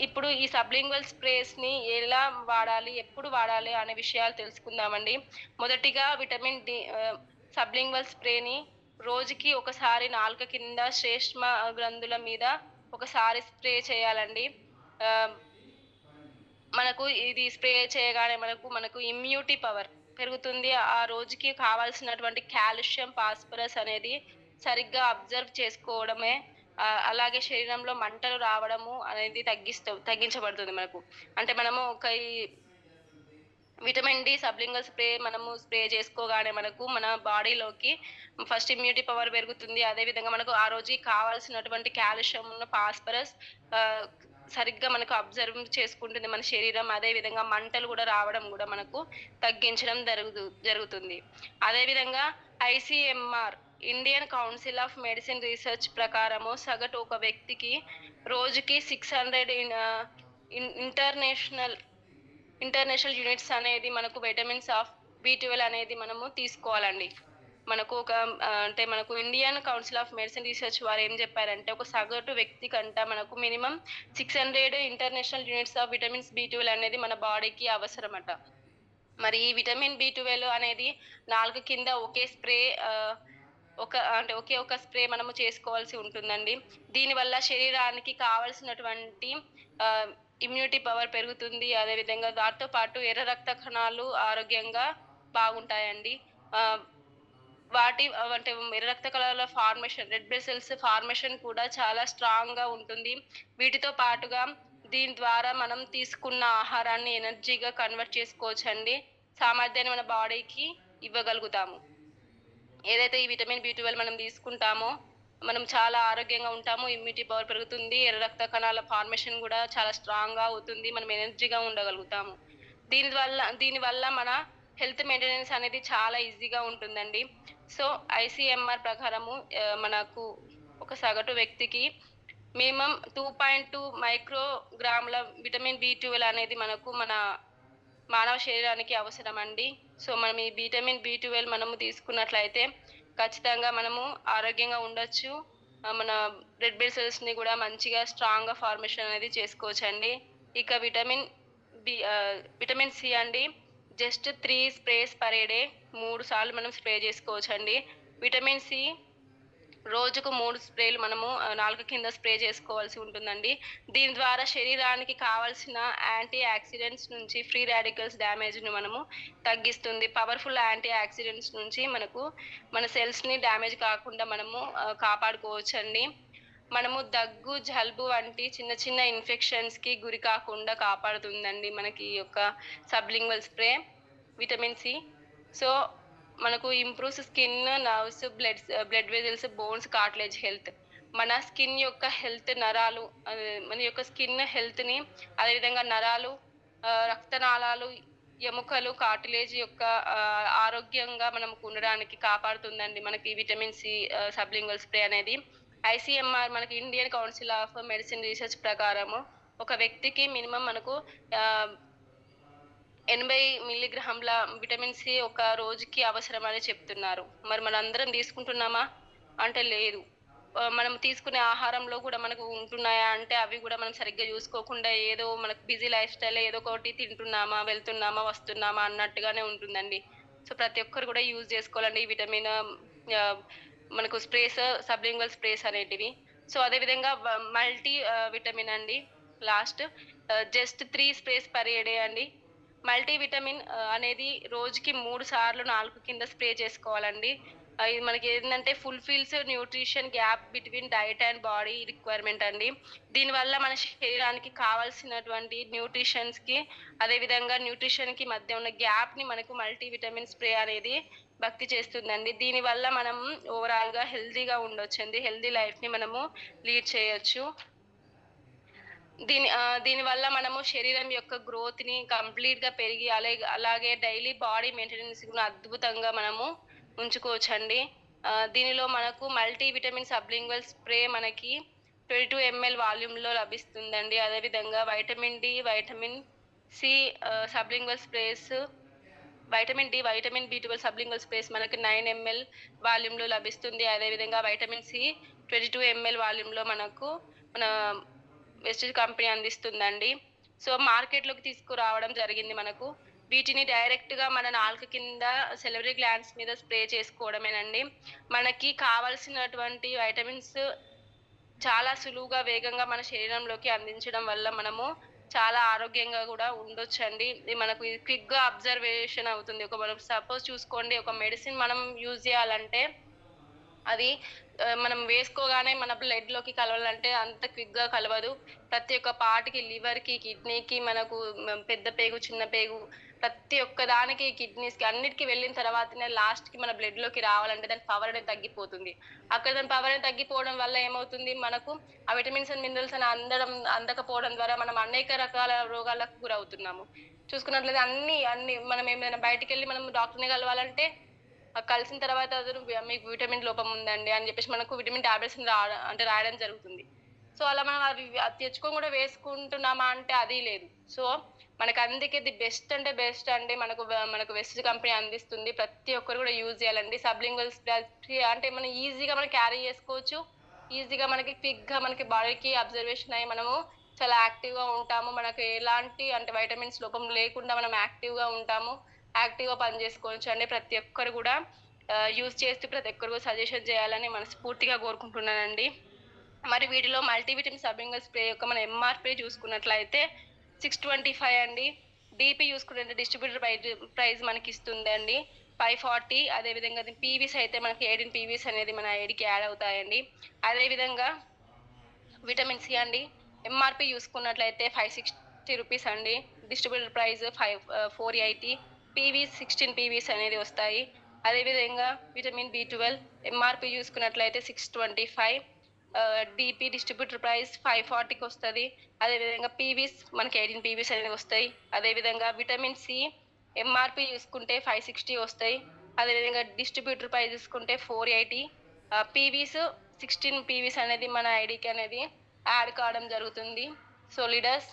ఇప్పుడు ఈ సబ్లింగ్వల్ స్ప్రేస్ని ఎలా వాడాలి, ఎప్పుడు వాడాలి అనే విషయాలు తెలుసుకుందామండి. మొదటిగా విటమిన్ డి సబ్లింగ్వల్ స్ప్రేని రోజుకి ఒకసారి నాలుక కింద శ్లేష్మ గ్రంథుల మీద ఒకసారి స్ప్రే చేయాలండి. మనకు ఇది స్ప్రే చేయగానే మనకు ఇమ్యూనిటీ పవర్ పెరుగుతుంది. ఆ రోజుకి కావాల్సినటువంటి కాల్షియం, ఫాస్ఫరస్ అనేది సరిగ్గా అబ్జర్వ్ చేసుకోవడమే, అలాగే శరీరంలో మంటలు రావడము అనేది తగ్గించబడుతుంది మనకు. అంటే మనము ఒక విటమిన్ డి సబ్లింగల్ స్ప్రే మనము స్ప్రే చేసుకోగానే మనకు మన బాడీలోకి ఫస్ట్ ఇమ్యూనిటీ పవర్ పెరుగుతుంది. అదేవిధంగా మనకు ఆ రోజుకి కావాల్సినటువంటి కాల్షియం, ఫాస్ఫరస్ సరిగ్గా మనకు అబ్జర్వ్ చేసుకుంటుంది మన శరీరం. అదేవిధంగా మంటలు కూడా రావడం కూడా మనకు తగ్గించడం జరుగుతుంది. అదేవిధంగా ICMR Indian council of medicine research ప్రకారము సగటు ఒక వ్యక్తికి రోజుకి 600 ఇంటర్నేషనల్ యూనిట్స్ అనేది మనకు విటమిన్స్ ఆఫ్ B12 అనేది మనము తీసుకోవాలండి. మనకు ఒక అంటే మనకు Indian council of medicine research వారు ఏం చెప్పారంటే ఒక సగటు వ్యక్తి కంట మనకు minimum 600 international units of vitamins B12 అనేది మన బాడీకి అవసరమట. మరి ఈ విటమిన్ B12 అనేది నాలుగు కింద ఒకే ఒక స్ప్రే మనము చేసుకోవాల్సి ఉంటుందండి. దీనివల్ల శరీరానికి కావలసినటువంటి ఇమ్యూనిటీ పవర్ పెరుగుతుంది. అదేవిధంగా దాంతో పాటు ఎర్ర రక్త కణాలు ఆరోగ్యంగా బాగుంటాయండి. వాటి అంటే ఎర్ర రక్త కణాల formation, red blood cells formation కూడా చాలా స్ట్రాంగ్గా ఉంటుంది. వీటితో పాటుగా దీని ద్వారా మనం తీసుకున్న ఆహారాన్ని ఎనర్జీగా కన్వర్ట్ చేసుకోవచ్చండి. సామర్థ్యాన్ని మన బాడీకి ఇవ్వగలుగుతాము. ఏదైతే ఈ విటమిన్ B12 మనం తీసుకుంటామో మనం చాలా ఆరోగ్యంగా ఉంటాము, ఇమ్యూనిటీ పవర్ పెరుగుతుంది, ఎర్ర రక్త కణాల ఫార్మేషన్ కూడా చాలా స్ట్రాంగ్గా అవుతుంది, మనం ఎనర్జీగా ఉండగలుగుతాము. దీనివల్ల మన హెల్త్ మెయింటెనెన్స్ అనేది చాలా ఈజీగా ఉంటుందండి. సో ICMR ప్రకారము మనకు ఒక సగటు వ్యక్తికి మినిమం 2.2 మైక్రోగ్రాముల విటమిన్ B12 అనేది మనకు మన మానవ శరీరానికి అవసరం అండి. సో మనం ఈ విటమిన్ B12 మనము తీసుకున్నట్లయితే ఖచ్చితంగా మనము ఆరోగ్యంగా ఉండొచ్చు. మన రెడ్ బ్లడ్ సెల్స్ని కూడా మంచిగా స్ట్రాంగ్గా ఫార్మేషన్ అనేది చేసుకోవచ్చండి. ఇక విటమిన్ సి అండి, జస్ట్ 3 స్ప్రేస్ పర్ డే, 3 సార్లు మనం స్ప్రే చేసుకోవచ్చండి. విటమిన్ సి రోజుకు 3 స్ప్రేలు మనము నాలుక కింద స్ప్రే చేసుకోవాల్సి ఉంటుందండి. దీని ద్వారా శరీరానికి కావాల్సిన యాంటీ ఆక్సిడెంట్స్ నుంచి ఫ్రీ రాడికల్స్ డ్యామేజ్‌ని మనము తగ్గిస్తుంది. పవర్‌ఫుల్ యాంటీ ఆక్సిడెంట్స్ నుంచి మనకు మన సెల్స్‌ని డ్యామేజ్ కాకుండా మనము కాపాడుకోవచ్చండి. మనము దగ్గు, జలుబు వంటి చిన్న చిన్న ఇన్ఫెక్షన్స్‌కి గురి కాకుండా కాపాడుతుందండి మనకి ఈ యొక్క sublingual spray. Vitamin C. So మనకు improves skin, nerves, blood vessels, bones, cartilage health. మన స్కిన్ యొక్క హెల్త్ నరాలు మన యొక్క స్కిన్ హెల్త్‌ని అదేవిధంగా నరాలు, రక్తనాళాలు, ఎముకలు, కార్టిలేజ్ యొక్క ఆరోగ్యంగా మనకు ఉండడానికి కాపాడుతుందండి మనకి విటమిన్ సి సబ్లింగ్వల్ స్ప్రే అనేది. ఐసీఎంఆర్ మనకి Indian council of medicine research ప్రకారము ఒక వ్యక్తికి మినిమం మనకు 80 మిల్లీగ్రాముల విటమిన్ సి ఒక రోజుకి అవసరమని చెప్తున్నారు. మరి మనందరం తీసుకుంటున్నామా? అంటే లేదు. మనం తీసుకునే ఆహారంలో కూడా మనకు ఉంటున్నాయా అంటే అవి కూడా మనం సరిగ్గా చూసుకోకుండా ఏదో మనకు బిజీ లైఫ్ స్టైల్ ఏదో ఒకటి తింటున్నామా, వెళ్తున్నామా, వస్తున్నామా అన్నట్టుగానే ఉంటుందండి. సో ప్రతి ఒక్కరు కూడా యూజ్ చేసుకోవాలండి ఈ విటమిన్ మనకు స్ప్రేస్, సబ్లింగ్వల్ స్ప్రేస్ అనేటివి. సో అదేవిధంగా మల్టీ విటమిన్ అండి. Last just 3 sprays per day అండి. మల్టీవిటమిన్ అనేది రోజుకి 3 సార్లు నాలుక కింద స్ప్రే చేసుకోవాలండి. ఇది మనకి ఏంటంటే fulfils nutrition gap between diet and body requirement అండి. దీనివల్ల మన శరీరానికి కావాల్సినటువంటి న్యూట్రిషన్స్‌కి అదేవిధంగా న్యూట్రిషన్‌కి మధ్య ఉన్న గ్యాప్‌ని మనకు మల్టీవిటమిన్ స్ప్రే అనేది భర్తీ చేస్తుందండి. దీనివల్ల మనం ఓవరాల్‌గా హెల్తీగా ఉండొచ్చండి. హెల్తీ లైఫ్‌ని మనము లీడ్ చేయొచ్చు. దీనివల్ల మనము శరీరం యొక్క గ్రోత్‌ని కంప్లీట్‌గా పెరిగి అలాగే డైలీ బాడీ మెయింటెనెన్స్ కూడా అద్భుతంగా మనము ఉంచుకోవచ్చండి. దీనిలో మనకు మల్టీ విటమిన్ సబ్లింగ్వల్ స్ప్రే మనకి 22 ఎంఎల్ వాల్యూమ్‌లో లభిస్తుందండి. అదేవిధంగా vitamin D, vitamin C sublingual sprays, vitamin D, vitamin బి12 సబ్లింగ్వల్ స్ప్రేస్ మనకి 9 ఎంఎల్ వాల్యూమ్‌లో లభిస్తుంది. అదేవిధంగా వైటమిన్ సి 22 ఎంఎల్ వాల్యూమ్‌లో మనకు మన వెస్టేజ్ కంపెనీ అందిస్తుందండి. సో మార్కెట్‌లోకి తీసుకురావడం జరిగింది మనకు. వీటిని డైరెక్ట్‌గా మన నాలుక కింద సెలరీ గ్లాండ్స్ మీద స్ప్రే చేసుకోవడమేనండి. మనకి కావాల్సినటువంటి వైటమిన్స్ చాలా సులువుగా, వేగంగా మన శరీరంలోకి అందించడం వల్ల మనము చాలా ఆరోగ్యంగా కూడా ఉండొచ్చండి. ఇది మనకు క్విక్‌గా అబ్జర్వేషన్ అవుతుంది. మనం సపోజ్ చూసుకోండి, ఒక మెడిసిన్ మనం యూజ్ చేయాలంటే అది మనం వేసుకోగానే మన బ్లడ్‌లోకి కలవాలంటే అంత క్విక్‌గా కలవదు. ప్రతి ఒక్క పార్ట్‌కి లివర్‌కి, కిడ్నీకి మనకు పెద్ద పేగు, చిన్న పేగు ప్రతి ఒక్క దానికి కిడ్నీస్‌కి అన్నిటికి వెళ్ళిన తర్వాతనే లాస్ట్‌కి మన బ్లడ్‌లోకి రావాలంటే దాని పవర్ అనేది తగ్గిపోతుంది. అక్కడ దాని పవర్ అనేది తగ్గిపోవడం వల్ల ఏమవుతుంది మనకు ఆ విటమిన్స్ అండ్ మినరల్స్ అని అందకపోవడం ద్వారా మనం అనేక రకాల రోగాలకు గురవుతున్నాము. చూసుకున్నట్లయితే అన్ని మనం ఏమైనా బయటికెళ్ళి మనం డాక్టర్‌ని కలవాలంటే కలిసిన తర్వాత అతను మీకు విటమిన్ లోపం ఉందండి అని చెప్పేసి మనకు విటమిన్ టాబ్లెట్స్‌ని రాయడం జరుగుతుంది. సో అలా మనం అది తెచ్చుకొని కూడా వేసుకుంటున్నామా అంటే అది లేదు. సో మనకు అందుకే ది బెస్ట్ అంటే బెస్ట్ అండి మనకు వెస్ట్ కంపెనీ అందిస్తుంది. ప్రతి ఒక్కరు కూడా యూజ్ చేయాలండి. సబ్లింగ్వల్ అంటే మనం ఈజీగా మనం క్యారీ చేసుకోవచ్చు. ఈజీగా మనకి క్విక్‌గా మనకి బాడీకి అబ్జర్వేషన్ అయ్యి మనము చాలా యాక్టివ్‌గా ఉంటాము. మనకు ఎలాంటి అంటే వైటమిన్స్ లోపం లేకుండా మనం యాక్టివ్‌గా ఉంటాము. యాక్టివ్‌గా పని చేసుకోవచ్చండి. ప్రతి ఒక్కరు కూడా యూజ్ చేస్తూ ప్రతి ఒక్కరు కూడా సజెషన్ చేయాలని మనస్ఫూర్తిగా కోరుకుంటున్నానండి. మరి వీటిలో మల్టీవిటమిన్ సబ్లింగ్వల్ స్ప్రే యొక్క మన ఎంఆర్‌పీ చూసుకున్నట్లయితే 625 అండి. డీపీ చూసుకున్నట్లయితే డిస్ట్రిబ్యూటర్ ప్రైస్ మనకి ఇస్తుందండి 540. అదేవిధంగా పీవీస్ అయితే మనకి 18 పీవీస్ అనేది మన ఐడికి యాడ్ అవుతాయండి. అదేవిధంగా విటమిన్ సి అండి. ఎంఆర్‌పీ చూసుకున్నట్లయితే 560 రూపీస్ అండి. Distributor price 480. పీవీస్ 16 పీవీస్ అనేది వస్తాయి. అదేవిధంగా విటమిన్ బి12 ఎంఆర్‌పీ చూసుకున్నట్లయితే 625. డీపీ డిస్ట్రిబ్యూటర్ ప్రైస్ 540కి వస్తుంది. అదేవిధంగా పీవీస్ మనకి 18 పీవీస్ అనేది వస్తాయి. అదేవిధంగా విటమిన్ సి ఎంఆర్‌పీ చూసుకుంటే 560 వస్తాయి. అదేవిధంగా డిస్ట్రిబ్యూటర్ ప్రైస్ చూసుకుంటే 480. పీవీస్ 16 పీవీస్ అనేది మన ఐడికి అనేది యాడ్ కావడం జరుగుతుంది. సో లీడర్స్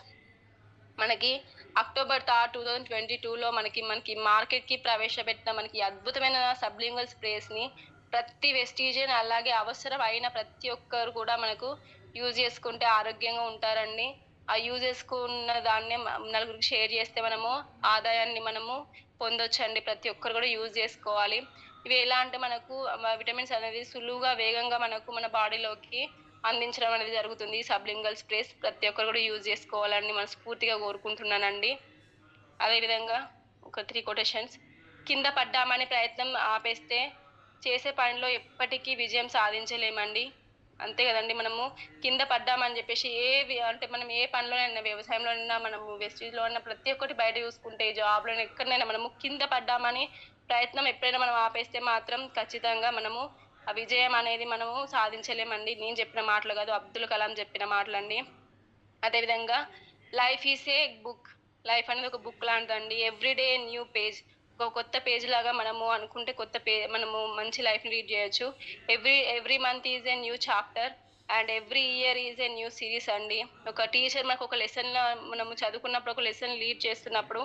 మనకి అక్టోబర్ 2022లో మనకి మార్కెట్‌కి ప్రవేశపెట్టిన మనకి అద్భుతమైన సబ్లింగ్వల్ స్ప్రేస్‌ని ప్రతి వెస్టీజియన్ అలాగే అవసరం అయిన ప్రతి ఒక్కరు కూడా మనకు యూజ్ చేసుకుంటే ఆరోగ్యంగా ఉంటారండి. ఆ యూజ్ చేసుకున్న దాన్ని నలుగురికి షేర్ చేస్తే మనము ఆదాయాన్ని మనము పొందొచ్చండి. ప్రతి ఒక్కరు కూడా యూజ్ చేసుకోవాలి. ఇవి ఎలా అంటే మనకు విటమిన్స్ అనేది సులువుగా వేగంగా మనకు మన బాడీలోకి అందించడం అనేది జరుగుతుంది. సబ్లింగల్ స్ప్రేస్ ప్రతి ఒక్కరు కూడా యూజ్ చేసుకోవాలని మనస్ఫూర్తిగా కోరుకుంటున్నానండి. అదేవిధంగా ఒక 3 కొటేషన్స్. కింద పడ్డామని ప్రయత్నం ఆపేస్తే చేసే పనిలో ఎప్పటికీ విజయం సాధించలేమండి. అంతే కదండి. మనము కింద పడ్డామని చెప్పేసి అంటే మనం ఏ పనిలోనైనా, వ్యవసాయంలోనైనా, మనము వెస్టీజ్లో అయినా, ప్రతి ఒక్కటి బయట చూసుకుంటే జాబ్‌లోనే ఎక్కడైనా మనము కింద పడ్డామని ప్రయత్నం ఎప్పుడైనా మనం ఆపేస్తే మాత్రం ఖచ్చితంగా మనము ఆ విజయం అనేది మనము సాధించలేమండి. నేను చెప్పిన మాటలు కాదు, అబ్దుల్ కలాం చెప్పిన మాటలండి. అదేవిధంగా life is a book. Life అనేది ఒక బుక్ లాంటిదండి. Every day new page. ఒక కొత్త పేజ్ లాగా మనము అనుకుంటే మనము మంచి లైఫ్‌ని లీడ్ చేయొచ్చు. Every month is a new chapter and every year is a new series అండి. ఒక టీచర్ మనకు ఒక లెసన్‌లో మనము చదువుకున్నప్పుడు ఒక లెసన్ లీడ్ చేస్తున్నప్పుడు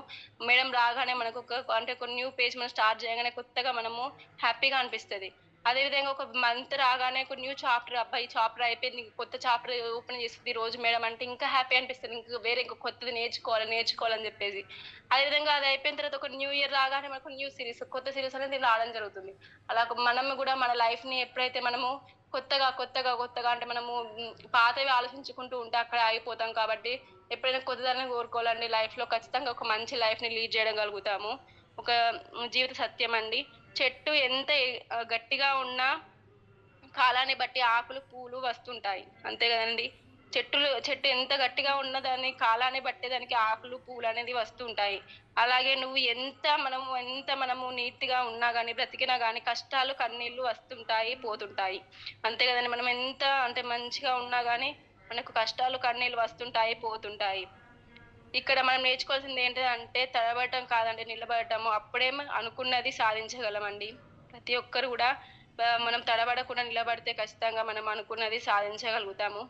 మేడం రాగానే మనకు ఒక న్యూ పేజ్ మనం స్టార్ట్ చేయగానే కొత్తగా మనము హ్యాపీగా అనిపిస్తది. అదేవిధంగా ఒక మంత్ రాగానే ఒక న్యూ చాప్టర్, అబ్బా! ఈ చాప్టర్ అయిపోయింది. కొత్త చాప్టర్ ఓపెన్ చేసింది ఈ రోజు మేడం అంటే ఇంకా హ్యాపీ అనిపిస్తది. ఇంక కొత్తది నేర్చుకోవాలని చెప్పేసి. అదేవిధంగా అది అయిపోయిన తర్వాత ఒక న్యూ ఇయర్ రాగానే మనకు న్యూ సిరీస్, కొత్త సిరీస్ అనేది రావడం జరుగుతుంది. అలా మనం కూడా మన లైఫ్‌ని ఎప్పుడైతే మనము కొత్తగా అంటే మనము పాతవి ఆలోచించుకుంటూ ఉంటే అక్కడ ఆగిపోతాం కాబట్టి ఎప్పుడైనా కొత్తదనాన్ని కోరుకోవాలండి. లైఫ్‌లో ఖచ్చితంగా ఒక మంచి లైఫ్‌ని లీడ్ చేయడం గలుగుతాము. ఒక జీవిత సత్యం అండి. చెట్టు ఎంత గట్టిగా ఉన్నా కాలాన్ని బట్టి ఆకులు, పూలు వస్తుంటాయి. అంతే గదండీ! చెట్టు ఎంత గట్టిగా ఉన్నా దాని కాలాన్ని బట్టే దానికి ఆకులు, పూలనేది వస్తుంటాయి. అలాగే ఎంత మనము నీట్‌గా ఉన్నా గానీ, బ్రతికినా గానీ కష్టాలు, కన్నీళ్ళు వస్తుంటాయి, పోతుంటాయి. అంతే గదండీ! మనం ఎంత అంటే మంచిగా ఉన్నా గానీ మనకు కష్టాలు, కన్నీళ్ళు వస్తుంటాయి, పోతుంటాయి. ఇక్కడ మనం నేర్చుకోవాల్సింది ఏంటిదంటే తడబడటం కాదండి, నిలబడటము. అప్పుడే అనుకున్నది సాధించగలమండి. ప్రతి ఒక్కరు గూడా మనం తడబడకుండా నిలబడితే ఖచ్చితంగా మనం అనుకున్నది సాధించగలుగుతాము.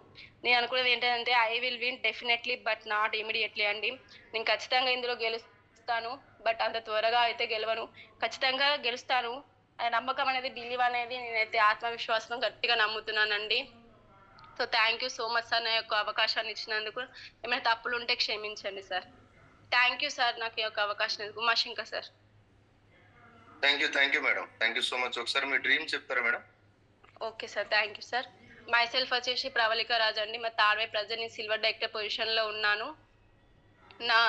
నేను అనుకున్నది ఏంటంటే I will win definitely but not immediately అండి. నేను ఖచ్చితంగా ఇందులో గెలుస్తాను. బట్ అంత త్వరగా అయితే గెలవను. ఖచ్చితంగా గెలుస్తాను. నమ్మకం అనేది, బిలీవ్ అనేది నేనైతే ఆత్మవిశ్వాసం గట్టిగా నమ్ముతున్నానండి. So thank you so much sir, నా యొక్క అవకాశాన్ని ఇచ్చినందుకు. ఏమైనా తప్పులుంటే క్షమించండి సార్. థ్యాంక్ యూ సార్, నాకు ఈ యొక్క అవకాశం ఇచ్చినందుకు. Umashankar sir. Thank you madam. Thank you so much. ఒకసారి మీ డ్రీమ్ చెప్తారా madam? Okay sir, thank you sir. Myself వచ్చేసి ప్రవళిక రాజ్ అండి. మా తాడ్వే ప్రెజెంట్ నేను సిల్వర్ డైరెక్టర్ పొజిషన్‌లో ఉన్నాను. నా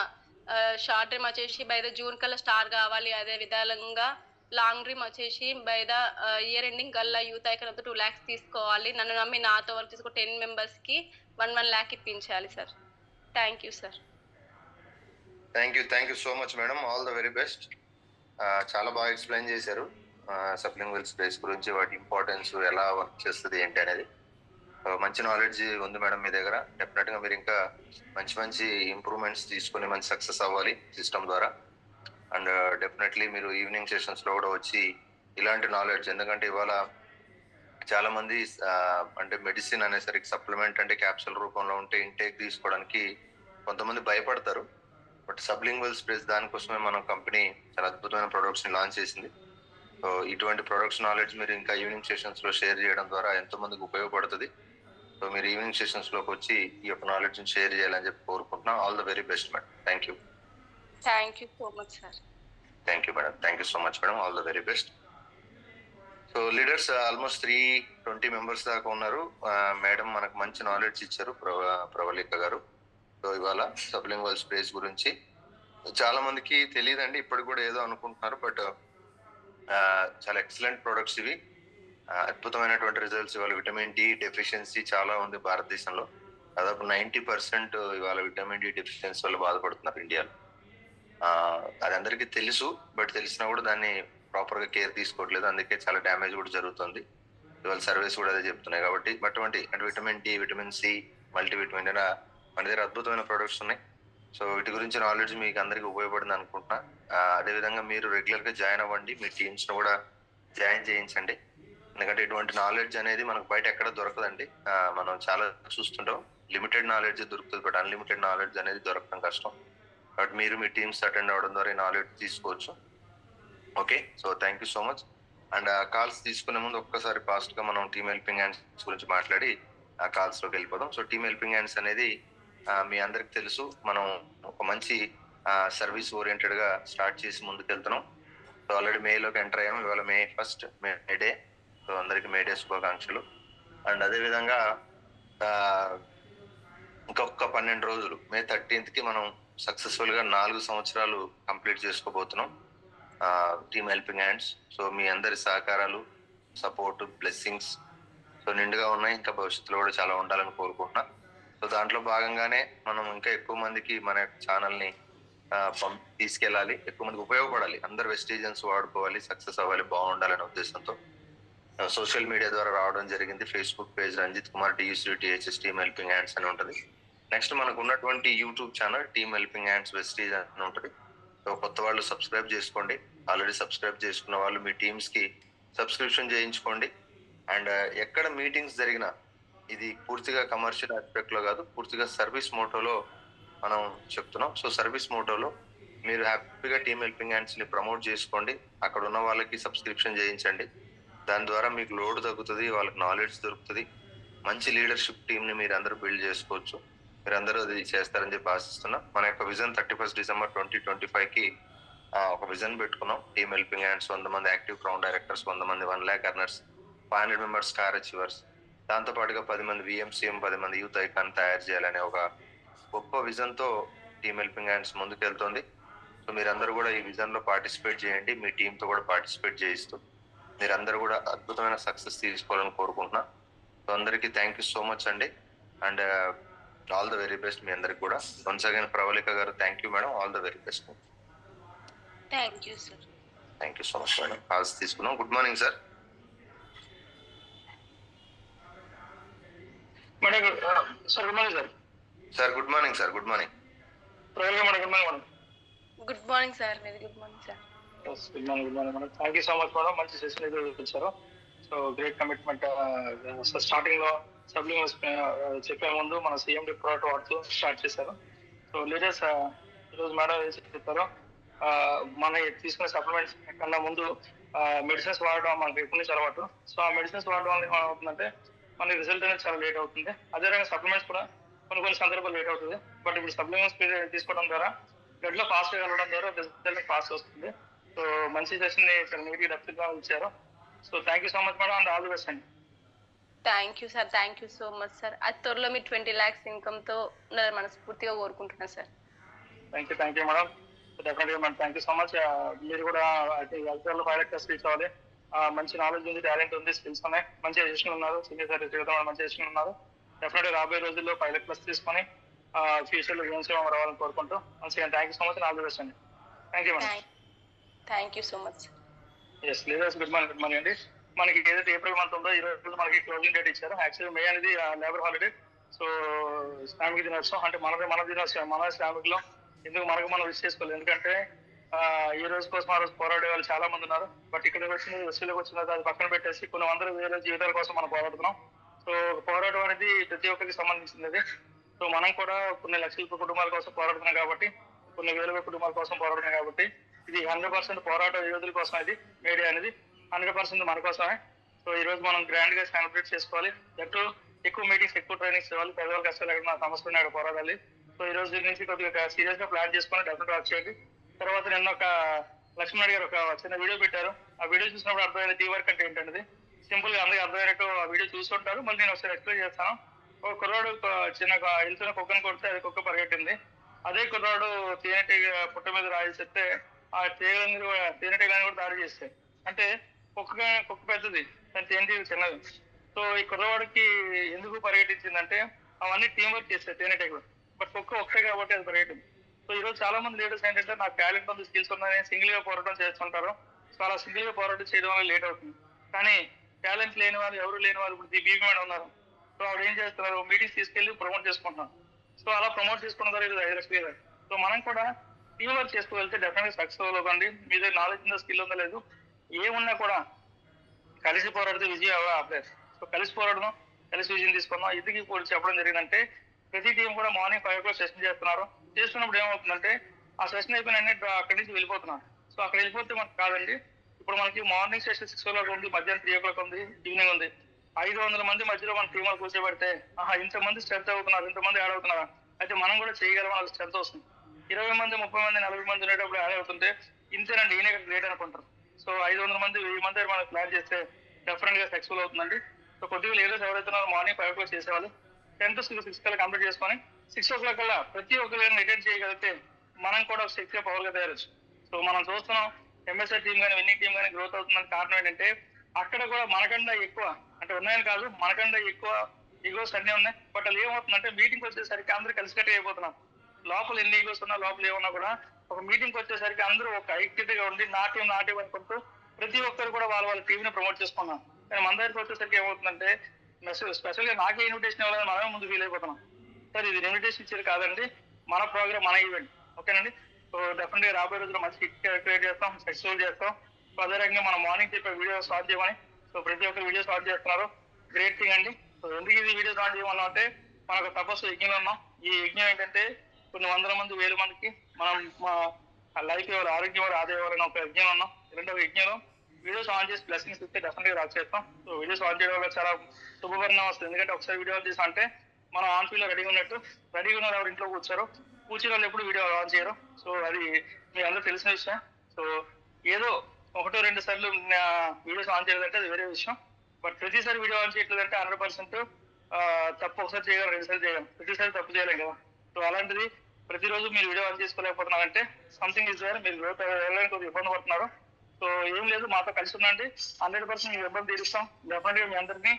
షార్ట్ డ్రీమ్ వచ్చేసి బై ద జూన్ కల్లా స్టార్ కావాలి. అదే విధంగా లాంగ్ డ్రీమ్ వచ్చేసి బై ద ఇయర్ ఎండింగ్ కల్లా యూత్ ఐకాన్ 2 lakhs తీసుకోవాలి. నన్ను నమ్మి నాతో వర్క్ చేసుకున్న 10 మెంబర్స్‌కి 1 lakh ఇప్పించాలి sir. Thank you sir. Thank you so much madam. All the very best. చాలా బాగా ఎక్స్ప్లెయిన్ చేశారు సబ్లింగ్వల్ స్పేస్ గురించి, వాటి ఇంపార్టెన్స్, ఎలా వర్క్ చేస్తుంది ఏంటి అనేది. మంచి నాలెడ్జ్ ఉంది మేడం మీ దగ్గర. డెఫినెట్ గా మీరు ఇంకా మంచి ఇంప్రూవ్మెంట్స్ తీసుకొని మంచి సక్సెస్ అవ్వాలి సిస్టమ్ ద్వారా. అండ్ డెఫినెట్లీ మీరు ఈవినింగ్ సెషన్స్ లో కూడా వచ్చి ఇలాంటి నాలెడ్జ్, ఎందుకంటే ఇవాళ చాలా మంది అంటే మెడిసిన్ అనేసరికి సప్లిమెంట్ అంటే క్యాప్సూల్ రూపంలో ఉంటే ఇంటేక్ తీసుకోవడానికి కొంతమంది భయపడతారు. బట్ సబ్లింగ్వల్ స్పేస్ దానికోసమే మన కంపెనీ చాలా అద్భుతమైన ప్రొడక్ట్స్ ని లాంచ్ చేసింది. సో ఇటువంటి ప్రొడక్ట్స్ నాలెడ్జ్ మీరు ఇంకా ఈవినింగ్ సెషన్స్ లో షేర్ చేయడం ద్వారా ఎంతో మందికి ఉపయోగపడుతుంది. సో మీరు ఈవినింగ్ సెషన్స్ లోకి వచ్చి ఈ యొక్క నాలెడ్జ్ ని షేర్ చేయాలని చెప్పి కోరుకుంటున్నా. All the very best madam. Thank you so much sir. Thank you madam. Thank you so much madam. All the very best. So leaders almost 320 members దాకా ఉన్నారు. మేడం మనకు మంచి నాలెడ్జ్ ఇచ్చారు, ప్రవళిక గారు. సో ఇవాళ సబ్లింగ్వల్ స్పేస్ గురించి చాలా మందికి తెలియదండి, ఇప్పటికి కూడా ఏదో అనుకుంటున్నారు. బట్ చాలా ఎక్సలెంట్ ప్రొడక్ట్స్ ఇవి. అద్భుతమైనటువంటి రిజల్ట్స్. ఇవాళ విటమిన్ డి డెఫిషియన్సీ చాలా ఉంది భారతదేశంలో. దాదాపు 90% ఇవాళ విటమిన్ డి డెఫిషియన్సీ వల్ల బాధపడుతున్నారు ఇండియాలో. అది అందరికీ తెలుసు, బట్ తెలిసినా కూడా దాన్ని ప్రాపర్ గా కేర్ తీసుకోవట్లేదు. అందుకే చాలా డ్యామేజ్ కూడా జరుగుతుంది. ఇవాళ సర్వీస్ కూడా అదే చెప్తున్నాయి. కాబట్టి అటువంటి అంటే vitamin D, vitamin C, multivitamin మన దగ్గర అద్భుతమైన ప్రొడక్ట్స్ ఉన్నాయి. సో వీటి గురించి నాలెడ్జ్ మీకు అందరికి ఉపయోగపడింది అనుకుంటున్నా. అదేవిధంగా మీరు రెగ్యులర్ గా జాయిన్ అవ్వండి, మీ టీమ్స్ ను కూడా జాయిన్ చేయించండి. ఎందుకంటే ఇటువంటి నాలెడ్జ్ అనేది మనకు బయట ఎక్కడ దొరకదండి. మనం చాలా చూస్తుంటాం, లిమిటెడ్ నాలెడ్జ్ దొరుకుతుంది, బట్ అన్లిమిటెడ్ నాలెడ్జ్ అనేది దొరకడం కష్టం. బట్ మీరు మీ టీమ్స్ అటెండ్ అవ్వడం ద్వారా ఈ నాలెడ్జ్ తీసుకోవచ్చు. Okay, so thank you so much. And calls తీసుకునే ముందు ఒక్కసారి ఫాస్ట్ గా మనం టీమ్ హెల్పింగ్ హ్యాండ్స్ గురించి మాట్లాడి ఆ కాల్స్ లోకి వెళ్ళిపోదాం. సో టీమ్ హెల్పింగ్ హ్యాండ్స్ అనేది మీ అందరికి తెలుసు, మనం ఒక మంచి సర్వీస్ ఓరియంటెడ్ గా స్టార్ట్ చేసి ముందుకు వెళ్తున్నాం. సో ఆల్రెడీ మేలోకి ఎంటర్ అయ్యాము. ఇవాళ మే 1 మే డే. సో అందరికి మే డే శుభాకాంక్షలు. అండ్ అదేవిధంగా ఇంకొక 12 రోజులు మే 13th మనం సక్సెస్ఫుల్ గా 4 సంవత్సరాలు కంప్లీట్ చేసుకోబోతున్నాం టీమ్ హెల్పింగ్ హ్యాండ్స్. సో మీ అందరి సహకారాలు, సపోర్ట్, బ్లెస్సింగ్స్ సో నిండుగా ఉన్నాయి. ఇంకా భవిష్యత్తులో కూడా చాలా ఉండాలని కోరుకుంటున్నా. సో దాంట్లో భాగంగానే మనం ఇంకా ఎక్కువ మందికి మన ఛానల్ ని తీసుకెళ్ళాలి, ఎక్కువ మందికి ఉపయోగపడాలి, అందరు వెస్టీజియన్స్ వాడుకోవాలి, సక్సెస్ అవ్వాలి, బాగుండాలనే ఉద్దేశంతో సోషల్ మీడియా ద్వారా రావడం జరిగింది. Facebook page Ranjith Kumar DUCTHS team helping hands అని ఉంటుంది. నెక్స్ట్ మనకు ఉన్నటువంటి YouTube channel team helping hands Vestige అని ఉంటుంది. సో కొత్త వాళ్ళు సబ్స్క్రైబ్ చేసుకోండి. ఆల్రెడీ సబ్స్క్రైబ్ చేసుకున్న వాళ్ళు మీ టీమ్స్ కి సబ్స్క్రిప్షన్ చేయించుకోండి. అండ్ ఎక్కడ మీటింగ్స్ జరిగినా ఇది పూర్తిగా కమర్షియల్ ఆస్పెక్ట్ లో కాదు, పూర్తిగా సర్వీస్ మోటోలో మనం చెప్తున్నాం. సో సర్వీస్ మోటోలో మీరు హ్యాపీగా టీమ్ హెల్పింగ్ హ్యాండ్స్ ని ప్రమోట్ చేసుకోండి. అక్కడ ఉన్న వాళ్ళకి సబ్స్క్రిప్షన్ చేయించండి. దాని ద్వారా మీకు లోడ్ తగ్గుతుంది, వాళ్ళకి నాలెడ్జ్ దొరుకుతుంది, మంచి లీడర్షిప్ టీమ్ ని మీరు అందరూ బిల్డ్ చేసుకోవచ్చు. మీరందరూ అది చేస్తారని చెప్పి ఆశిస్తున్నా. మన యొక్క విజన్ 31 డిసెంబర్ 2025 ఒక విజన్ పెట్టుకున్నాం. టీమ్ హెల్పింగ్ హ్యాండ్స్ 100 మంది యాక్టివ్ క్రౌన్ డైరెక్టర్స్, 100 మంది 1 lakh earners, 500 members star achievers, దాంతో పాటుగా 10 మంది VMCM, 10 మంది యూత్ ఐకాన్ తయారు చేయాలనే ఒక గొప్ప విజన్ తో టీమ్ హెల్పింగ్ హ్యాండ్స్ ముందుకెళ్తుంది. సో మీరందరూ కూడా ఈ విజన్ లో పార్టిసిపేట్ చేయండి. మీ టీమ్ తో కూడా పార్టిసిపేట్ చేయిస్తూ మీరందరూ కూడా అద్భుతమైన సక్సెస్ తీసుకోవాలని కోరుకుంటున్నా. సో అందరికీ థ్యాంక్ యూ సో మచ్ అండి. And all the very best మీ అందరికి కూడా. Once again Pravalika garu thank you madam. All the very best. Thank you sir. Thank you so much madam. Calls తీసుకున్నాం. Good morning sir. Madam sir good morning sir. Sir good morning sir. Good morning. Praveen madam good morning madam. Good morning sir. Very good morning sir. Good morning madam. Thank you so much madam. మంచి session అయితే ఇచ్చారు. So great commitment. Starting లో సబ్లింగ్స్ చెప్పే ముందు మన CMD product వాడుతూ start చేశారు. So leaders ఈరోజు మేడం ఏం చెప్పారు, మన తీసుకునే సప్లిమెంట్స్ కన్నా ముందు మెడిసిన్స్ వాడడం మనకి ఎప్పటి నుంచి అలవాటు. సో ఆ మెడిసిన్స్ వాడడం వల్ల ఏమవుతుందంటే మనకి రిజల్ట్ అనేది చాలా లేట్ అవుతుంది. అదేవిధంగా సప్లిమెంట్స్ కూడా కొన్ని సందర్భాలు లేట్ అవుతుంది. బట్ ఇప్పుడు సప్లిమెంట్స్ తీసుకోవడం ద్వారా బ్లడ్ లో ఫాస్ట్ గా వెళ్ళడం ద్వారా రిజల్ట్ ఫాస్ట్ వస్తుంది. సో మంచి సెషన్ ని చాలా నీట్ గా డెప్త్ గా ఇచ్చారు. So thank you so much madam. And all the best అండి. Thank you sir. Thank you so much sir. అది త్వరలో మీరు 20 lakhs ఇన్కమ్ తో ఉండాలని మనస్ఫూర్తిగా కోరుకుంటున్నాను సార్. Thank you madam. డెఫినెట్గా madam thank you so much. మీరు కూడా అల్పర్లో పైలట్ టెస్ట్ రీచ్ అవ్వాలి. మంచి నాలెడ్జ్ ఉంది, టాలెంట్ ఉంది, స్కిల్స్ ఉన్నాయి, మంచి ఎడ్యుకేషన్ ఉన్నారు, సీనియర్ సర్టిఫికేట్ మంచి ఎడ్యుకేషన్ ఉన్నారు. డెఫినెట్గా రాబోయే రోజుల్లో పైలట్ ప్లస్ తీసుకొని ఫ్యూచర్ లో ఏం సేవ రావాలని కోరుకుంటూ మంచిగా thank you so much. All the best అండి. Thank you madam. Thank you so much. Yes leaders good morning. Good morning అండి. మనకి ఏదైతే ఏప్రిల్ మంత్ ఉందో ఈ రోజు మనకి క్లోజింగ్ డేట్ ఇచ్చారు. యాక్చువల్లీ మే అనేది లేబర్ హాలిడే. సో శ్రామిక దినోత్సవం అంటే మన దినోత్సవం, మన శ్రామికులు ఎందుకు మనకు మనం విష్ చేసుకోవాలి. ఎందుకంటే ఈ రోజు కోసం ఆ రోజు పోరాడే వాళ్ళు చాలా మంది ఉన్నారు. బట్ ఇక్కడికి వచ్చింది వసూలకు వచ్చిన అది పక్కన పెట్టేసి కొన్ని వందల వేల జీవితాల కోసం మనం పోరాడుతున్నాం. సో పోరాటం అనేది ప్రతి ఒక్కరికి సంబంధించినది. సో మనం కూడా కొన్ని లక్షల కుటుంబాల కోసం పోరాడుతున్నాం కాబట్టి, కొన్ని వేల కుటుంబాల కోసం పోరాడుతున్నాం కాబట్టి ఇది 100% పోరాట యోధుల కోసం. ఇది మీడియా అనేది 100% మన కోసమే. సో ఈ రోజు మనం గ్రాండ్ గా సెలబ్రేట్ చేసుకోవాలి. దట్టు ఎక్కువ మీటింగ్స్, ఎక్కువ ట్రైనింగ్స్ ఇవ్వాలి. పేదవాళ్ళ కష్టాలు ఎక్కడ మన సమస్యలు ఉన్నాయి, అక్కడ పోరాడాలి. సో ఈ రోజు నుంచి కొద్దిగా సీరియస్ గా ప్లాన్ చేసుకొని డెఫినెట్ వర్క్ చేయండి. తర్వాత నిన్న ఒక లక్ష్మణ్ గారు ఒక చిన్న వీడియో పెట్టారు. ఆ వీడియో చూసినప్పుడు అర్థమైంది టీ వర్క్ అంటే ఏంటనేది. సింపుల్ గా అందరికీ అర్థమైనట్టు ఆ వీడియో చూస్తుంటారు. మళ్ళీ నేను ఒకసారి ఎక్స్ప్లెయిన్ చేస్తాను. ఒక కుర్రాడు చిన్న ఇంట్లో కుక్కను కొడితే అది కుక్క పరిగెట్టింది. అదే కుర్రాడు తేనెటీగ పుట్ట మీద రాయి చెప్తే ఆ తేనెటీగని కూడా దాడి చేస్తాయి. అంటే కుక్క పెద్దది, కానీ తేనెటీగ చిన్నది. సో ఈ కుర్రవాడికి ఎందుకు పరిగెట్టించిందంటే అవన్నీ టీం వర్క్ చేస్తాయి తేనెటీగలు. బట్ కుక్క ఒక్కటే కాబట్టి అది పరిగెట్టింది. సో ఈ రోజు చాలా మంది లీడర్స్ ఏంటంటే నాకు టాలెంట్ ఉంది, స్కిల్స్ ఉన్నాయని సింగిల్ గా పోరాటం చేస్తుంటారు. సో అలా సింగిల్ గా పోరాటం చేయడం వల్ల లేట్ అవుతుంది. కానీ టాలెంట్ లేని వాళ్ళు, ఎవరు లేని వాళ్ళు ఇప్పుడు బీబీ మేడం ఉన్నారు. సో ఆవిడ ఏం చేస్తున్నారు, మీటింగ్స్ తీసుకెళ్లి ప్రమోట్ చేసుకుంటున్నారు. సో అలా ప్రమోట్ చేసుకున్న ద్వారా ఇది 5 లక్షలు. సో మనం కూడా టీం వర్క్ చేసుకోగలిగితే డెఫినెట్గా సక్సెస్ అవ్వకండి. మీ దగ్గర నాలెడ్జ్ ఉందా, స్కిల్ ఉందా లేదు, ఏమున్నా కూడా కలిసి పోరాడితే విజయం అవ్వలేదు. సో కలిసి పోరాడదాం, కలిసి విజయం తీసుకుందాం. ఇంటికి కూడా చెప్పడం జరిగిందంటే ప్రతి టీం కూడా మార్నింగ్ 5 o'clock సెషన్ చేస్తున్నప్పుడు ఏమవుతుందంటే ఆ సెషన్ అయిపోయిన అక్కడి నుంచి వెళ్ళిపోతున్నారు. సో అక్కడ వెళ్ళిపోతే మనకు కాదండి. ఇప్పుడు మనకి మార్నింగ్ సెషన్ 6 o'clock ఉంది, మధ్యాహ్నం 3 o'clock ఉంది, ఈవినింగ్ ఉంది. 500 మంది మధ్యలో మన టీంలో కూర్చోబెడితే ఇంతమంది స్ట్రెంత్ అవుతున్నారు, ఇంతమంది యాడ్ అవుతున్నారు, అయితే మనం కూడా చేయగలం, వాళ్ళకి స్ట్రెంత్ వస్తుంది. 20 మంది, 30 మంది, 40 మంది ఉండేటప్పుడు యాడ్ అవుతుంటే ఇంతేనండి ఈయన గ్రేట్ అనుకుంటారు. సో 500 మంది 1000 మంది మనం ప్లాన్ చేస్తే డెఫినెట్ గా సక్సెస్ఫుల్ అవుతుందండి. సో కొద్దిగా లీడర్స్ ఎవరైతే మార్నింగ్ 5 o'clock చేసేవాళ్ళు 10 to 6 కల్లా కంప్లీట్ చేసుకొని 6 o'clock కల్లా ప్రతి ఒక్కరిని రిటర్న్ చేయగలిగితే మనం కూడా శక్తిగా పవర్గా తయారచ్చు. సో మనం చూస్తున్నాం ఎంఎస్ఆర్ టీం కానీ విన్నింగ్ టీం కానీ గ్రోత్ అవుతుందని కారణం ఏంటంటే అక్కడ కూడా మనకన్నా ఎక్కువ అంటే ఉన్నాయని కాదు, మనకన్నా ఎక్కువ ఈగోస్ అన్నీ ఉన్నాయి. బట్ అది ఏమవుతుందంటే మీటింగ్ వచ్చేసరికి అందరూ కలిసికట్టే అయిపోతున్నాం. లోపల ఎన్ని ఈగోస్ ఉన్నా లోపల ఏమన్నా కూడా ఒక మీటింగ్ వచ్చేసరికి అందరూ ఒక ఐక్యతగా ఉండి నా టీం అనుకుంటూ ప్రతి ఒక్కరు కూడా వాళ్ళ టీంని ప్రమోట్ చేసుకున్నాం. కానీ మన దగ్గరికి వచ్చేసరికి ఏమవుతుందంటే స్పెషల్గా నాకే ఇన్విటేషన్ ఇవ్వాలని మనమే ముందు ఫీల్ అయిపోతున్నాం. సార్ ఇది ఇన్విటేషన్ ఇచ్చేది కాదండి, మన ప్రోగ్రామ్ మన ఈవెంట్, ఓకేనండి. సో డెఫినెట్గా రాబోయే రోజుల్లో మంచి హిట్ క్రియేట్ చేస్తాం, సక్సెస్ఫుల్ చేస్తాం. సో అదే రకంగా మనం మార్నింగ్ చెప్పే వీడియో స్టార్ట్ చేయమని సో ప్రతి ఒక్కరు వీడియో స్టార్ట్ చేస్తున్నారు, గ్రేట్ థింగ్ అండి. సో ఎందుకు ఇది వీడియో స్టార్ట్ చేయమన్నా అంటే మనకు తపస్సు యజ్ఞంలో ఉన్నాం. ఈ యజ్ఞం ఏంటంటే కొన్ని వందల మంది 1000 మందికి మనం మా లైఫ్ ఎవరు ఆరోగ్యం ఎవరు ఆదాయం ఎవరైనా ఒక యజ్ఞంలో ఉన్నాం. రెండవ యజ్ఞంలో వీడియోస్ ఆన్ చేసి బ్లెస్సింగ్స్ ఇస్తే డెఫినెట్గా రాసి చేస్తాం. సో వీడియోస్ ఆన్ చేయడం వల్ల చాలా శుభపరిణామం వస్తుంది. ఎందుకంటే ఒకసారి వీడియో చేసాం అంటే మనం ఆన్ ఫీల్ రెడీగా ఉన్నట్టు, రెడీగా ఉన్నారు ఎవరు ఇంట్లో కూర్చోరు, కూర్చుని వాళ్ళు ఎప్పుడు వీడియో ఆన్ చేయరు. సో అది మీ అందరూ తెలిసిన విషయం. సో ఏదో 1-2 సార్లు వీడియోస్ ఆన్ చేయలేదంటే అది వేరే విషయం. బట్ ప్రతిసారి వీడియో ఆన్ చేయట్లేదంటే 100% తప్పు ఒకసారి చేయగలం, 2 సార్లు చేయగలం, ప్రతిసారి తప్పు చేయలేం కదా. సో అలాంటిది ప్రతిరోజు మీరు వీడియో ఆన్ చేసుకోలేకపోతున్నారంటే సంథింగ్ ఇస్ వేర్, మీరు గ్రోత్ వెళ్ళడానికి కొద్దిగా ఇబ్బంది పడుతున్నారు. సో ఏం లేదు, మాతో కలిసి ఉండండి, 100% మీకు ఇబ్బంది తీరుస్తాం. డెఫినెట్గా మీ అందరినీ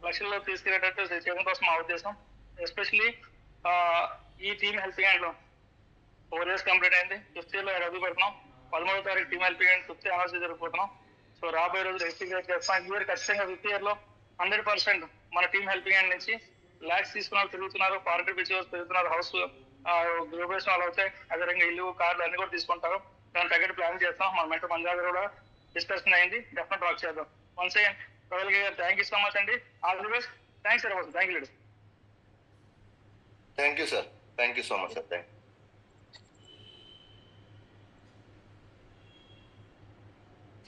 లక్షల్లో తీసుకెళ్ళేటట్టు చేయడం కోసం మా ఉద్దేశం. ఎస్పెషలీ ఈ టీమ్ హెల్పింగ్ హ్యాండ్లో 4 years కంప్లీట్ అయింది. 5th year లో అడుగు పెడుతున్నాం. 13వ తారీఖు team helping hand 5th anniversary జరుపుతున్నాం. సో రాబోయే రోజులు ఎస్టిగ్రేట్ చేస్తాం. ఈ ఇయర్ ఖచ్చితంగా 5th year లో 100% మన టీమ్ హెల్పింగ్ హ్యాండ్ నుంచి ల్యాక్స్ తీసుకున్నారు, తిరుగుతున్నారు, ఫారెన్ ట్రిప్ ఇచ్చేవాళ్ళు తిరుగుతున్నారు, హౌస్ గృహప్రవేశం వాళ్ళు అవుతాయి, అదే రకంగా ఇల్లు కార్లు అన్ని కూడా తీసుకుంటారు. దాని తగ్గట్టు ప్లాన్ చేస్తాం. మన మెంటర్ మంజాగా కూడా డిస్కషన్ అయింది, డెఫినెట్ వర్క్ చేద్దాం. Once again Praval garu thank you so much అండి, all the best. Thanks sir, thank you. Thank you sir, thank you so much sir. Thank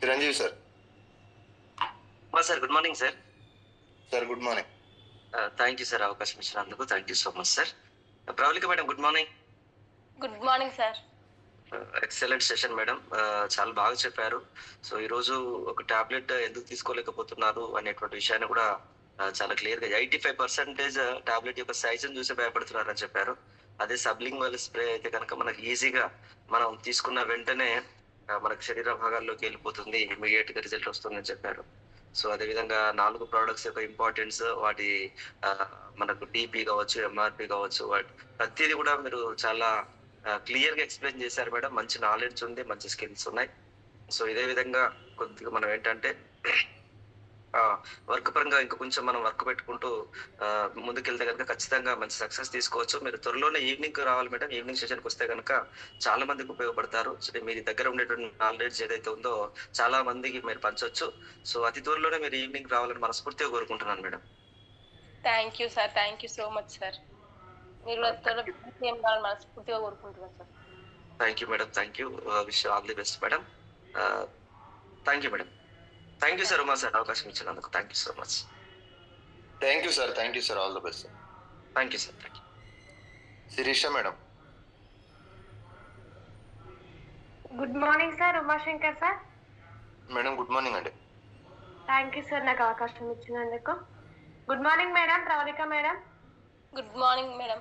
Chiranjeevi sir. Sir good morning sir. Sir good morning. Thank you sir, అవకాశం ఇచ్చినందుకు thank you so much sir. Pravalika madam good morning. Good morning sir. Excellent session madam, చాలా బాగా చెప్పారు. So ఈరోజు ఒక tablet ఎందుకు తీసుకోలేకపోతున్నారు అనేటువంటి విషయాన్ని కూడా చాలా క్లియర్ గా 85% టాబ్లెట్ యొక్క సైజును చూసి భయపడుతున్నారు అని చెప్పారు. అదే సబ్లింగ్వల్ స్ప్రే అయితే కనుక మనకి ఈజీగా మనం తీసుకున్న వెంటనే మనకు శరీర భాగాల్లోకి వెళ్ళిపోతుంది, ఇమీడియట్ గా రిజల్ట్ వస్తుందని చెప్పారు. సో అదేవిధంగా 4 ప్రోడక్ట్స్ యొక్క ఇంపార్టెన్స్, వాటి మనకు డిపి కావచ్చు, ఎంఆర్పి కావచ్చు, వాటి ప్రతిదీ కూడా మీరు చాలా క్లియర్ గా ఎక్స్ప్లెయిన్ చేశారు మేడం. మంచి నాలెడ్జ్ ఉంది, మంచి స్కిల్స్ ఉన్నాయి. సో ఇదే విధంగా కొద్దిగా మనం ఏంటంటే వర్క్ పరంగా ఇంకా కొంచెం మనం వర్క్ పెట్టుకుంటూ ముందుకెళ్తే కనుక ఖచ్చితంగా మంచి సక్సెస్ తీసుకోవచ్చు. మీరు త్వరలోనే ఈవినింగ్ రావాలి మేడం. ఈవినింగ్ సెషన్కి వస్తే కనుక చాలా మందికి ఉపయోగపడతారు. మీ దగ్గర ఉండేటువంటి నాలెడ్జ్ ఏదైతే ఉందో చాలా మందికి మీరు పంచవచ్చు. సో అతి త్వరలోనే మీరు ఈవినింగ్ రావాలని మనస్ఫూర్తిగా కోరుకుంటున్నాను madam. Thank you sir, thank you so much sir. మీరు మనస్ఫూర్తిగా కోరుకుంటున్నాను sir. Thank you madam, thank you. Wish all the best madam. Thank you madam. Thank you sir, Uma sir, అవకాశం ఇచ్చినందుకు thank you so much. Thank you sir, thank you sir, all the best sir. Thank you sir, thank you. Sirisha madam. Good morning sir, Umashankar sir. Madam good morning అండి. Thank you sir నాకు అవకాశం ఇచ్చినందుకు. Good morning madam, Pravalika madam. Good morning madam.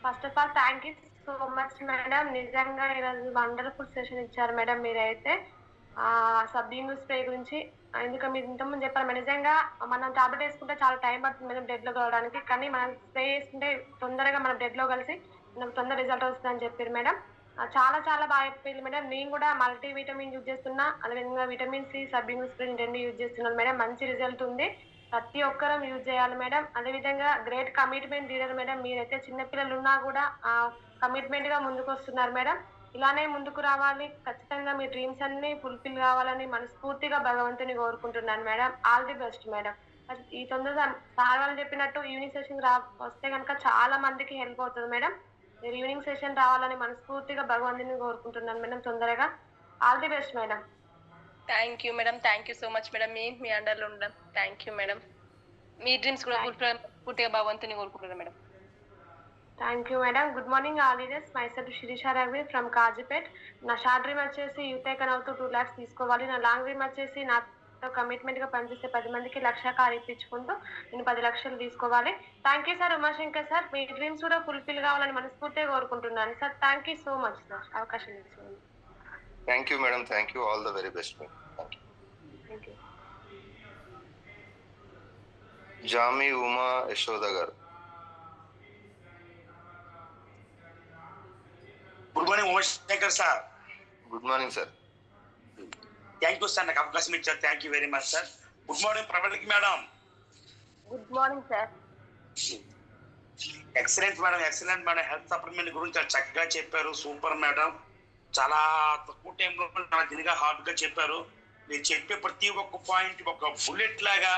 First of all thank you so much madam. నిజంగా ఈరోజు wonderful session ఇచ్చారు madam మీరైతే. సబ్లింగ్ spray గురించి ఎందుకంటే మీరు ఇంతకుముందు చెప్పారు మేడం, నిజంగా మనం టాబ్లెట్ వేసుకుంటే చాలా టైం పడుతుంది మేడం డెడ్లో కలవడానికి, కానీ మనం స్ప్రే వేసుకుంటే తొందరగా మనం డెడ్లో కలిసి మనకు తొందర రిజల్ట్ వస్తుందని చెప్పారు మేడం. చాలా చాలా బాగా చెప్పారు మేడం. నేను కూడా మల్టీ విటమిన్ యూజ్ చేస్తున్నా, అదేవిధంగా విటమిన్ సి, సబ్లింగ్ స్ప్రే 2 యూజ్ చేస్తున్నాను మేడం. మంచి రిజల్ట్ ఉంది, ప్రతి ఒక్కరం యూజ్ చేయాలి మేడం. అదేవిధంగా గ్రేట్ కమిట్మెంట్ లీడర్ మేడం. మీరైతే చిన్నపిల్లలు ఉన్నా కూడా కమిట్మెంట్ గా ముందుకు వస్తున్నారు మేడం. ఇలానే ముందుకు రావాలి, ఖచ్చితంగా మీ డ్రీమ్స్ అన్ని ఫుల్ఫిల్ కావాలని మనస్ఫూర్తిగా భగవంతుని కోరుకుంటున్నాను madam. All the best madam. ఈ తొందరగా సార్ వాళ్ళు చెప్పినట్టు ఈవినింగ్ సెషన్ వస్తే కనుక చాలా మందికి హెల్ప్ అవుతుంది మేడం. మీరు ఈవినింగ్ సెషన్ రావాలని మనస్ఫూర్తిగా భగవంతుని కోరుకుంటున్నాను మేడం. తొందరగా all the best madam. Thank you madam, thank you so much madam. మీ అండర్లో ఉండడం థ్యాంక్ యూ మేడం. మీ డ్రీమ్స్ కూడా పూర్తిగా భగవంతుని కోరుకుంటున్నాను madam. Thank you madam. Good morning all leaders. Myself Sirisha Ravi from Kazipet. నా షార్ట్ డ్రీమ్ వచ్చేసి యూత్ ఐకాన్ అవుతూ 2 lakhs తీసుకోవాలి. నా లాంగ్ డ్రీమ్ వచ్చేసి నాతో కమిట్మెంట్ గా పనిచేసే 10 మందికి 1,00,000 కార్ ఇప్పించుకుంటూ నేను 10 లక్షలు తీసుకోవాలి. Thank you sir Umashankar sir. మీ డ్రీమ్స్ కూడా ఫుల్ఫిల్ కావాలని మనస్ఫూర్తిగా కోరుకుంటున్నాను sir. Thank you so much sir అవకాశం ఇచ్చినందుకు. Thank you madam, thank you, all the very best. Thank you. Thank you. Jami Uma Yashoda garu. Good morning Umashankar sir. Good morning sir. Thank you sir, నాకు అవకాశం ఇచ్చారు. Thank you very much sir. Good morning Pravalika madam. Good morning sir. Excellent madam, excellent madam. Health supplement గురించి చాలా చక్కగా చెప్పారు. Super madam. చాలా తక్కువ టైంలో చాలా దీనిగా హార్డ్ గా చెప్పారు. మీరు చెప్పే ప్రతి ఒక్క పాయింట్ ఒక బుల్లెట్ లాగా.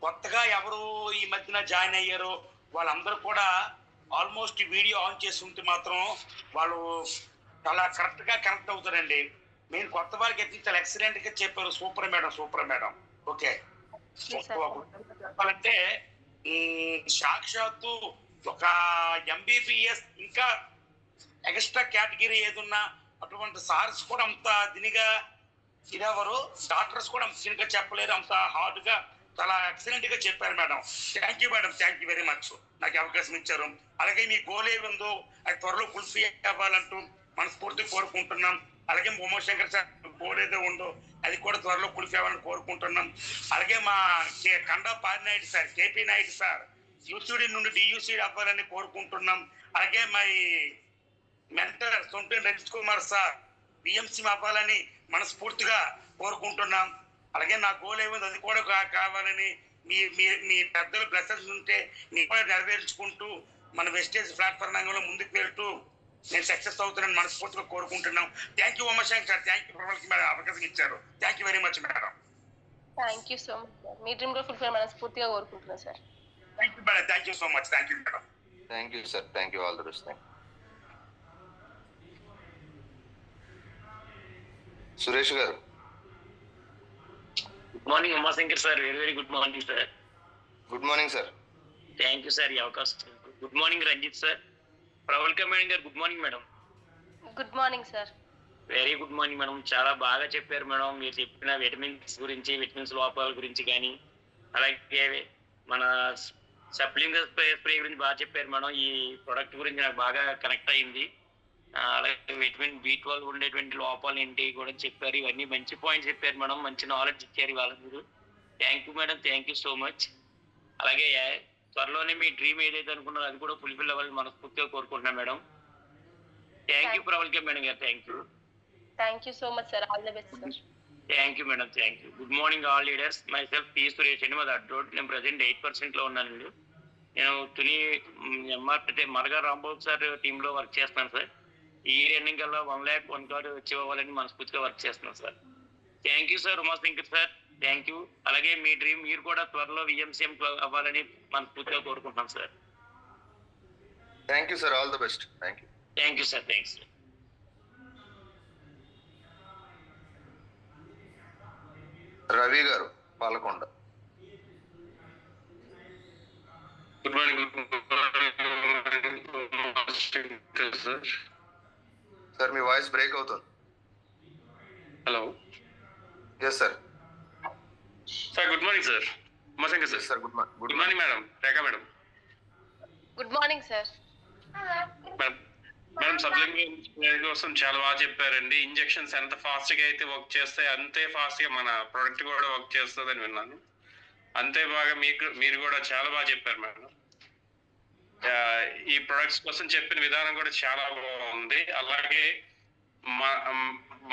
కొత్తగా ఎవరు ఈ మధ్యన జాయిన్ అయ్యారో వాళ్ళందరూ కూడా ఆల్మోస్ట్ వీడియో ఆన్ చేసి ఉంటే మాత్రం వాళ్ళు చాలా కరెక్ట్ గా కనెక్ట్ అవుతారండి. మీరు కొత్త వారికి అయితే చాలా ఎక్సలెంట్ గా చెప్పారు. Super madam, super madam. Okay, చెప్పాలంటే సాక్షాత్తు ఒక MBBS ఇంకా ఎక్స్ట్రా కేటగిరీ ఏదున్నా అటువంటి సార్స్ కూడా అంత దీనిగా ఇదెవరు డాక్టర్స్ కూడా అంత దీనిగా చెప్పలేరు. అంత హార్డ్ గా చాలా ఎక్సలెంట్ గా చెప్పారు madam. Thank you madam, thank you very much. నాకు అవకాశం ఇచ్చారు. అలాగే మీ గోల్ ఏముందో అది త్వరలో ఫుల్ఫిల్ అవ్వాలంటూ మనస్ఫూర్తిగా కోరుకుంటున్నాం. అలాగే ఉమాశంకర్ సార్ గోల్ ఏదో ఉందో అది కూడా త్వరలో ఫుల్ఫిల్ అవ్వాలని కోరుకుంటున్నాం. అలాగే మా Kanda Parinaidu sir, KP Naidu sir UCD నుండి DUC అవ్వాలని కోరుకుంటున్నాం. అలాగే మా మెంటర్ సొంత రజిత్ కుమార్ సార్ BMC అవ్వాలని మనస్ఫూర్తిగా కోరుకుంటున్నాం. అలాగే నా గోల్ ఏముంది అది కూడా కావాలని మీ పెద్దలు బ్లెస్సింగ్స్ ఉంటే నేను కూడా నెరవేర్చుకుంటూ మన వెస్టేజ్ ప్లాట్ఫామ్ రంగంలో ముందుకు వెళ్తూ నేను సక్సెస్ అవుతానని మనస్ఫూర్తిగా కోరుకుంటున్నాం. Thank you Umashankar sir. Thank you Pravalika madam అవకాశం ఇచ్చారు. Thank you very much madam. Thank you so much sir. మీ డ్రీమ్ కూడా ఫుల్ఫిల్ మనస్ఫూర్తిగా కోరుకుంటున్నాను sir. Thank you madam, thank you so much. Thank you madam. Thank you sir, thank you, all the best. Thank Suresh garu. Good morning Umashankar sir. Very very good morning sir. Good morning sir. Thank you sir ఈ అవకాశం. Good morning Ranjith sir. Pravalika madam garu good morning madam. Good morning sir. Very good morning madam. చాలా బాగా చెప్పారు madam. మీరు చెప్పిన vitamins గురించి, vitamins లోపాల గురించి కానీ, అలాగే మన సప్లింగ్ స్ప్రే గురించి బాగా చెప్పారు మేడం. ఈ ప్రొడక్ట్ గురించి నాకు బాగా కనెక్ట్ అయింది. అలాగే విటమిన్ B12 ఉండేటువంటి లోపాలు ఏంటి కూడా చెప్పారు. ఇవన్నీ మంచి పాయింట్స్ చెప్పారు మేడం. మంచి నాలెడ్జ్ ఇచ్చారు ఇవాళ మీరు. Thank you madam, thank you so much. అలాగే త్వరలోనే మీ డ్రీమ్ ఏదైతే అనుకున్నారో అది కూడా ఫుల్ఫిల్ అవ్వాలని మనస్ఫూర్తిగా కోరుకుంటున్నాను మేడం. థ్యాంక్ యూ ప్రవల్కే మేడం గారు. Thank you. Thank you so much sir. All the best sir. Thank you madam, thank you. Good morning all leaders. My self P. Suresh అండి. మాది అడ్రోడ్. నేను ప్రజెంట్ 8% లో ఉన్నానండి. నేను తుని MRT మరగా రాంబాబు సార్ టీంలో వర్క్ చేస్తున్నాను sir. ఈ రన్నింగ్ కల్లా 1 lakh 1 crore వచ్చి అవ్వాలని మనస్ఫూర్తిగా వర్క్ చేస్తున్నాను sir. Thank you sir Umashankar sir. Thank you. అలాగే మీ డ్రీమ్ మీరు కూడా త్వరలో VMCM అవ్వాలని మనస్ఫూర్తిగా కోరుకుంటున్నాం sir. Thank you sir, all the best. Thank you. Thank you sir. Thanks. Ravi garu Palakonda. Good morning sir. Sir మీ వాయిస్ బ్రేక్ అవుతుంది. Hello. Yes sir. Sir good morning sir. Umashankar sir. Sir good morning. Good morning madam. Rekha madam. Good morning sir. Madam supplement కోసం చాలా బాగా చెప్పారండి. Injections ఎంత fast గా అయితే work చేస్తాయి అంతే ఫాస్ట్ గా మన ప్రొడక్ట్ కూడా వర్క్ చేస్తుందని విన్నాను. అంతే బాగా మీరు కూడా చాలా బాగా చెప్పారు మేడం. ఈ ప్రొడక్ట్స్ కోసం చెప్పిన విధానం కూడా చాలా బాగుంది. అలాగే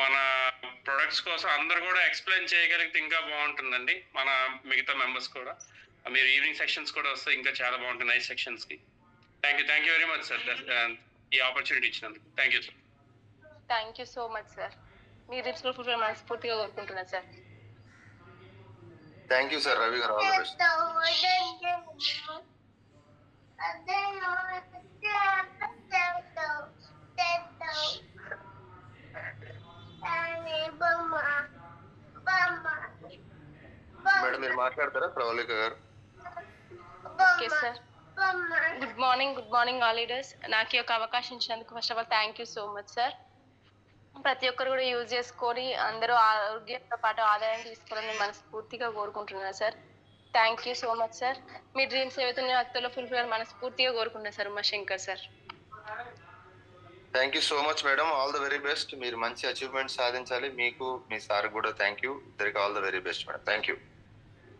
మన ప్రొడక్ట్స్ కోసం అందరు కూడా ఎక్స్ప్లెయిన్ చేయగలిగితే ఇంకా బాగుంటుందండి. మన మిగతా మెంబర్స్ కూడా మీరు ఈవినింగ్ సెక్షన్స్ కూడా వస్తే ఇంకా చాలా బాగుంటుంది నైట్ సెక్షన్స్ కి. Thank you very much sir ఈ ఆపర్చునిటీ ఇచ్చినందుకు. Thank you sir. Thank you so much sir. మీ డ్రీమ్స్ కూడా ఫుల్ఫిల్ మనస్ఫూర్తిగా కోరుకుంటున్నాను sir. Thank you sir Ravi గారు, ఆల్ ద బెస్ట్. మేడం మీరు మాట్లాడతారా ప్రవళిక గారు? Okay sir. Good morning all leaders. నాకు ఈ యొక్క అవకాశం ఇచ్చినందుకు first of all thank you so much sir. ప్రతి ఒక్కరు కూడా యూజ్ చేసుకొని అందరూ ఆరోగ్యంతో పాటు ఆదాయం తీసుకోవాలని మనస్ఫూర్తిగా కోరుకుంటున్నాను sir. Thank you so much sir. మీ డ్రీమ్స్ ఏవైతే అత్తలో ఫుల్ఫిల్ మనస్ఫూర్తిగా కోరుకుంటున్నాను sir. Umashankar sir. Thank you so much madam. All the very best. మీరు మంచి అచీవ్మెంట్ సాధించాలి. మీకు మీ సార్ కూడా థ్యాంక్ యూ. ఇద్దరికి all the very best madam. Thank you.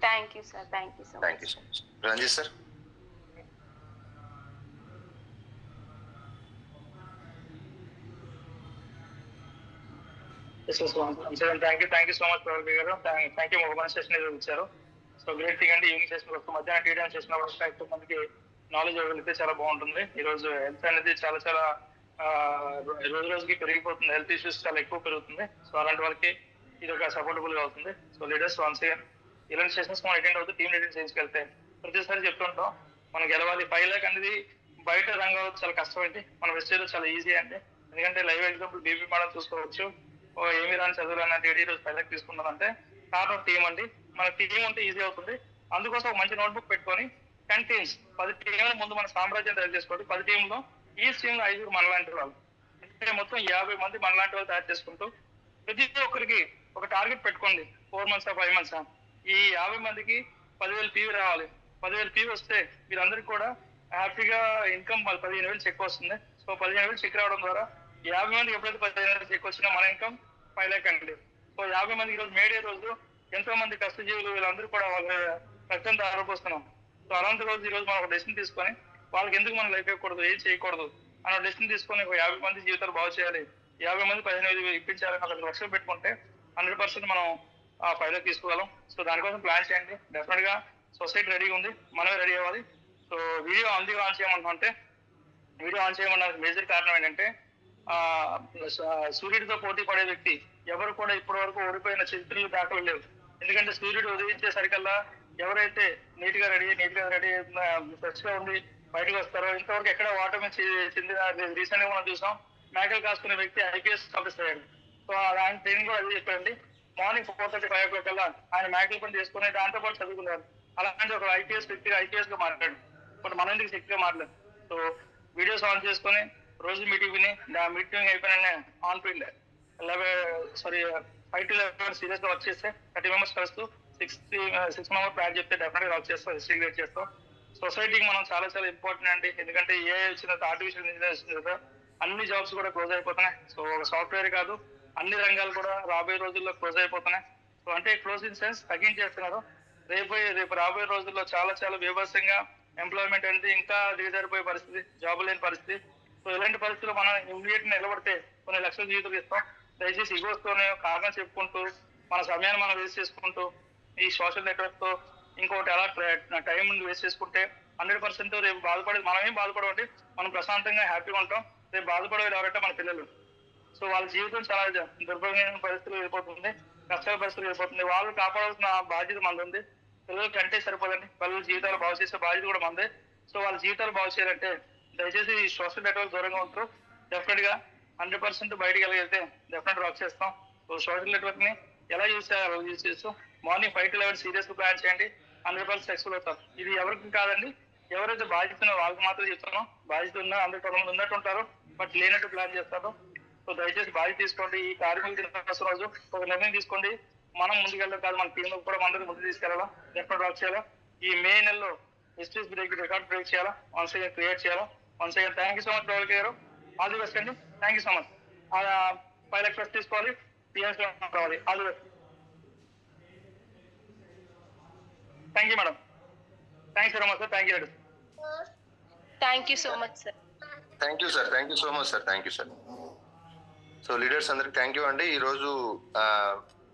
Thank you sir. Thank you so much. Ranjith sir. Thank you so much Pravalli garu. Thank you mobile session ఏదో ఇచ్చారు. So great thing అండి. ఈవినింగ్ సెషన్ వరకు మధ్యాహ్నం tea time చేసిన కూడా ఎక్కువ మందికి నాలెడ్జ్ ఇవ్వగలిగితే చాలా బాగుంటుంది. ఈ రోజు హెల్త్ అనేది చాలా రోజు రోజుకి పెరిగిపోతుంది. హెల్త్ ఇష్యూస్ చాలా ఎక్కువ పెరుగుతుంది. సో అలాంటి వాళ్ళకి ఇది ఒక సపోర్టబుల్ గా అవుతుంది. సో లీడర్స్ వన్స్ అగైన్ ఇలాంటి సెషన్స్ మనం అటెండ్ అవుతూ టీమ్ లీడర్ చేయించుకెళ్తే ప్రతిసారి చెప్తుంటాం మనం గెలవాలి. 5 lakhs అనేది బయట రంగం చాలా కష్టం అండి. మన వెస్టేజ్ చాలా ఈజీ అండి. ఎందుకంటే లైవ్ ఎగ్జాంపుల్ బీపీ మోడల్ చూసుకోవచ్చు. ఏమి రాని చదువులు అన్నట్టు ఈ రోజు 5 lakhs తీసుకున్నారంటే కారణం టీం అండి. మన టీం ఉంటే ఈజీ అవుతుంది. అందుకోసం ఒక మంచి నోట్బుక్ పెట్టుకొని 10 teams 10 టీంల ముందు మన సామ్రాజ్యం తయారు చేసుకోండి. 10 టీంలో ఈ టీంలో 5 మనలాంటి వాళ్ళు అంటే మొత్తం 50 మంది మనలాంటి వాళ్ళు తయారు చేసుకుంటూ ప్రతి ఒక్కరికి ఒక టార్గెట్ పెట్టుకోండి. 4 months 5 months ఈ 50 మందికి 10,000 PV రావాలి. 10,000 PV వస్తే మీరందరికీ కూడా హ్యాపీగా ఇన్కమ్ 15,000 చెక్ వస్తుంది. సో 15,000 చెక్ రావడం ద్వారా 50 మందికి ఎప్పుడైతే 15,000 చెక్ వచ్చినా మన ఇన్కమ్ 5 lakhs అండి. సో 50 మందికి ఈరోజు మేడే రోజు ఎంతో మంది కష్టజీవులు వీళ్ళందరూ కూడా వాళ్ళ రక్తంతో ఆరోపిస్తున్నాం. సో అలాంటి రోజు ఈ రోజు మనం ఒక డెసిషన్ తీసుకొని వాళ్ళకి ఎందుకు మనం లైఫ్ ఇవ్వకూడదు, ఏం చేయకూడదు అన్న డెసిషన్ తీసుకొని 50 మంది జీవితాలు బాగు చేయాలి, 50 మంది 15,000 ఇప్పించాలని ఒక లక్ష్యం పెట్టుకుంటే 100% మనం ఆ 5 lakhs తీసుకోగలం. సో దానికోసం ప్లాన్ చేయండి. డెఫినెట్ గా సొసైటీ రెడీగా ఉంది, మనమే రెడీ అవ్వాలి. సో వీడియో అందుకు ఆన్ చేయమంటే వీడియో ఆన్ చేయమన్న మేజర్ కారణం ఏంటంటే సూర్యుడితో పోటీ పడే వ్యక్తి ఎవరు కూడా ఇప్పటి వరకు ఓడిపోయిన చరిత్రలు దాఖలు లేవు. ఎందుకంటే సూర్యుడు ఉదయించేసరికల్లా ఎవరైతే నీట్ గా రెడీ ఫ్రెష్ గా ఉండి బయటకు వస్తారో ఇంతవరకు ఎక్కడ ఓటమి చెందిన రీసెంట్ గా మనం చూసాం. మేకలు కాసుకునే వ్యక్తి IPS ఆఫీసర్ అయ్యాడు. సో ఆయన ట్రైనింగ్ కూడా అదే చెప్పండి. మార్నింగ్ 4:35 o'clock కల్లా ఆయన మేకల పని చేసుకుని దాంతో పాటు చదువుకున్నారు. అలాంటి ఒక IPS వ్యక్తిగా IPS గా మాట్లాడు. బట్ మన ఎందుకు శక్తిగా మాట్లాడు. సో వీడియోస్ ఆన్ చేసుకుని రోజు మీటింగ్ విని మీటింగ్ అయిపోయిన ఆన్ పోయింది 5 to 11 సీరియస్ గా వర్క్ చేస్తే 30 members కలుస్తూ 6 members ప్లాన్ చెప్తే డెఫినెట్ గా వర్క్ చేస్తాం, హిస్టరీ చేస్తాం. సొసైటీకి మనం చాలా ఇంపార్టెంట్ అండి. ఎందుకంటే ఏ వచ్చిన ఆర్టిఫిషియల్ ఇంటెలిజెన్స్ అన్ని జాబ్స్ కూడా క్లోజ్ అయిపోతున్నాయి. సో ఒక సాఫ్ట్వేర్ కాదు అన్ని రంగాలు కూడా రాబోయే రోజుల్లో క్లోజ్ అయిపోతున్నాయి. సో అంటే క్లోజ్ ఇన్ సెన్స్ తగ్గించేస్తున్నారు. రేపు రాబోయే రోజుల్లో చాలా బీభత్సంగా ఎంప్లాయ్మెంట్ అనేది ఇంకా దిగజారిపోయే పరిస్థితి, జాబ్ లేని పరిస్థితి. సో ఇలాంటి పరిస్థితుల్లో మనం ఇమ్మీడియట్ నిలబడితే కొన్ని లక్షల జీవితాలు ఇస్తాం. దయచేసి ఇగోస్తోనే కారణం చెప్పుకుంటూ మన సమయాన్ని మనం వేస్ట్ చేసుకుంటూ ఈ సోషల్ నెట్వర్క్ తో ఇంకోటి అలా టైం వేస్ట్ చేసుకుంటే 100% రేపు బాధపడేది మనమేం బాధపడవండి. మనం ప్రశాంతంగా హ్యాపీగా ఉంటాం. రేపు బాధపడేది ఎవరంటే మన పిల్లలు. సో వాళ్ళ జీవితం చాలా దుర్భరమైన పరిస్థితులు వెళ్ళిపోతుంది, కష్టాల పరిస్థితులు వెళ్ళిపోతుంది. వాళ్ళు కాపాడాల్సిన బాధ్యత మనది ఉంది. పిల్లలకి అంటే సరిపోదండి, పిల్లల జీవితాలు బాగు చేసే బాధ్యత కూడా మనదే. సో వాళ్ళ జీవితాలు బాగు చేయాలంటే దయచేసి ఈ సోషల్ నెట్వర్క్ దూరంగా ఉంటారు. డెఫినెట్ గా 100% బయటకు వెళ్ళగలిగితే డెఫినెట్ వర్క్ చేస్తాం. సో సోషల్ నెట్వర్క్ ని ఎలా యూజ్ చేస్తూ మార్నింగ్ 5 to 11 సీరియస్ గా ప్లాన్ చేయండి. 100% సక్సెస్ఫుల్ అవుతారు. ఇది ఎవరికి కాదండి, ఎవరైతే బాధ్యత ఉన్నారో వాళ్ళకి మాత్రం చెప్తున్నాం. బాధ్యత ఉన్నా 100% ఉన్నట్టు ఉంటారు, బట్ లేనట్టు ప్లాన్ చేస్తారు. సో దయచేసి బాధ్యత తీసుకోండి. ఈ కార్మిక దినోత్సవం రోజు ఒక నిర్ణయం తీసుకోండి. మనం ముందుకెళ్ళడం కాదు, మన టీంలో కూడా అందరూ ముందుకు తీసుకెళ్ళాలా, డెఫినెట్ వర్క్ చేయాలా. ఈ మే నెలలో హిస్టరీస్ బ్రేక్ రికార్డ్ బ్రేక్ చేయాలా, వన్స్ అగైన్ క్రియేట్ చేయాలా. Once again thank you so much Pravalli garu. All the best అండి. Thank you so much. 5 lakhs తీసుకోవాలి, PNC రావాలి. All the best. Thank you madam. Thanks very much sir. Thank you. Thank you so much sir. Thank you sir. Thank you so much sir. Thank you sir. So leaders అందరికి thank you అండి. ఈ రోజు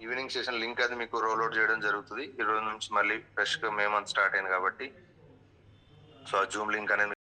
evening session link అది మీకు roll out చేయడం జరుగుతుంది. ఈ రోజు నుంచి మళ్ళీ ఫ్రెష్ గా మే మంత్ స్టార్ట్ అయింది కాబట్టి సో ఆ జూమ్ లింక్ అనేది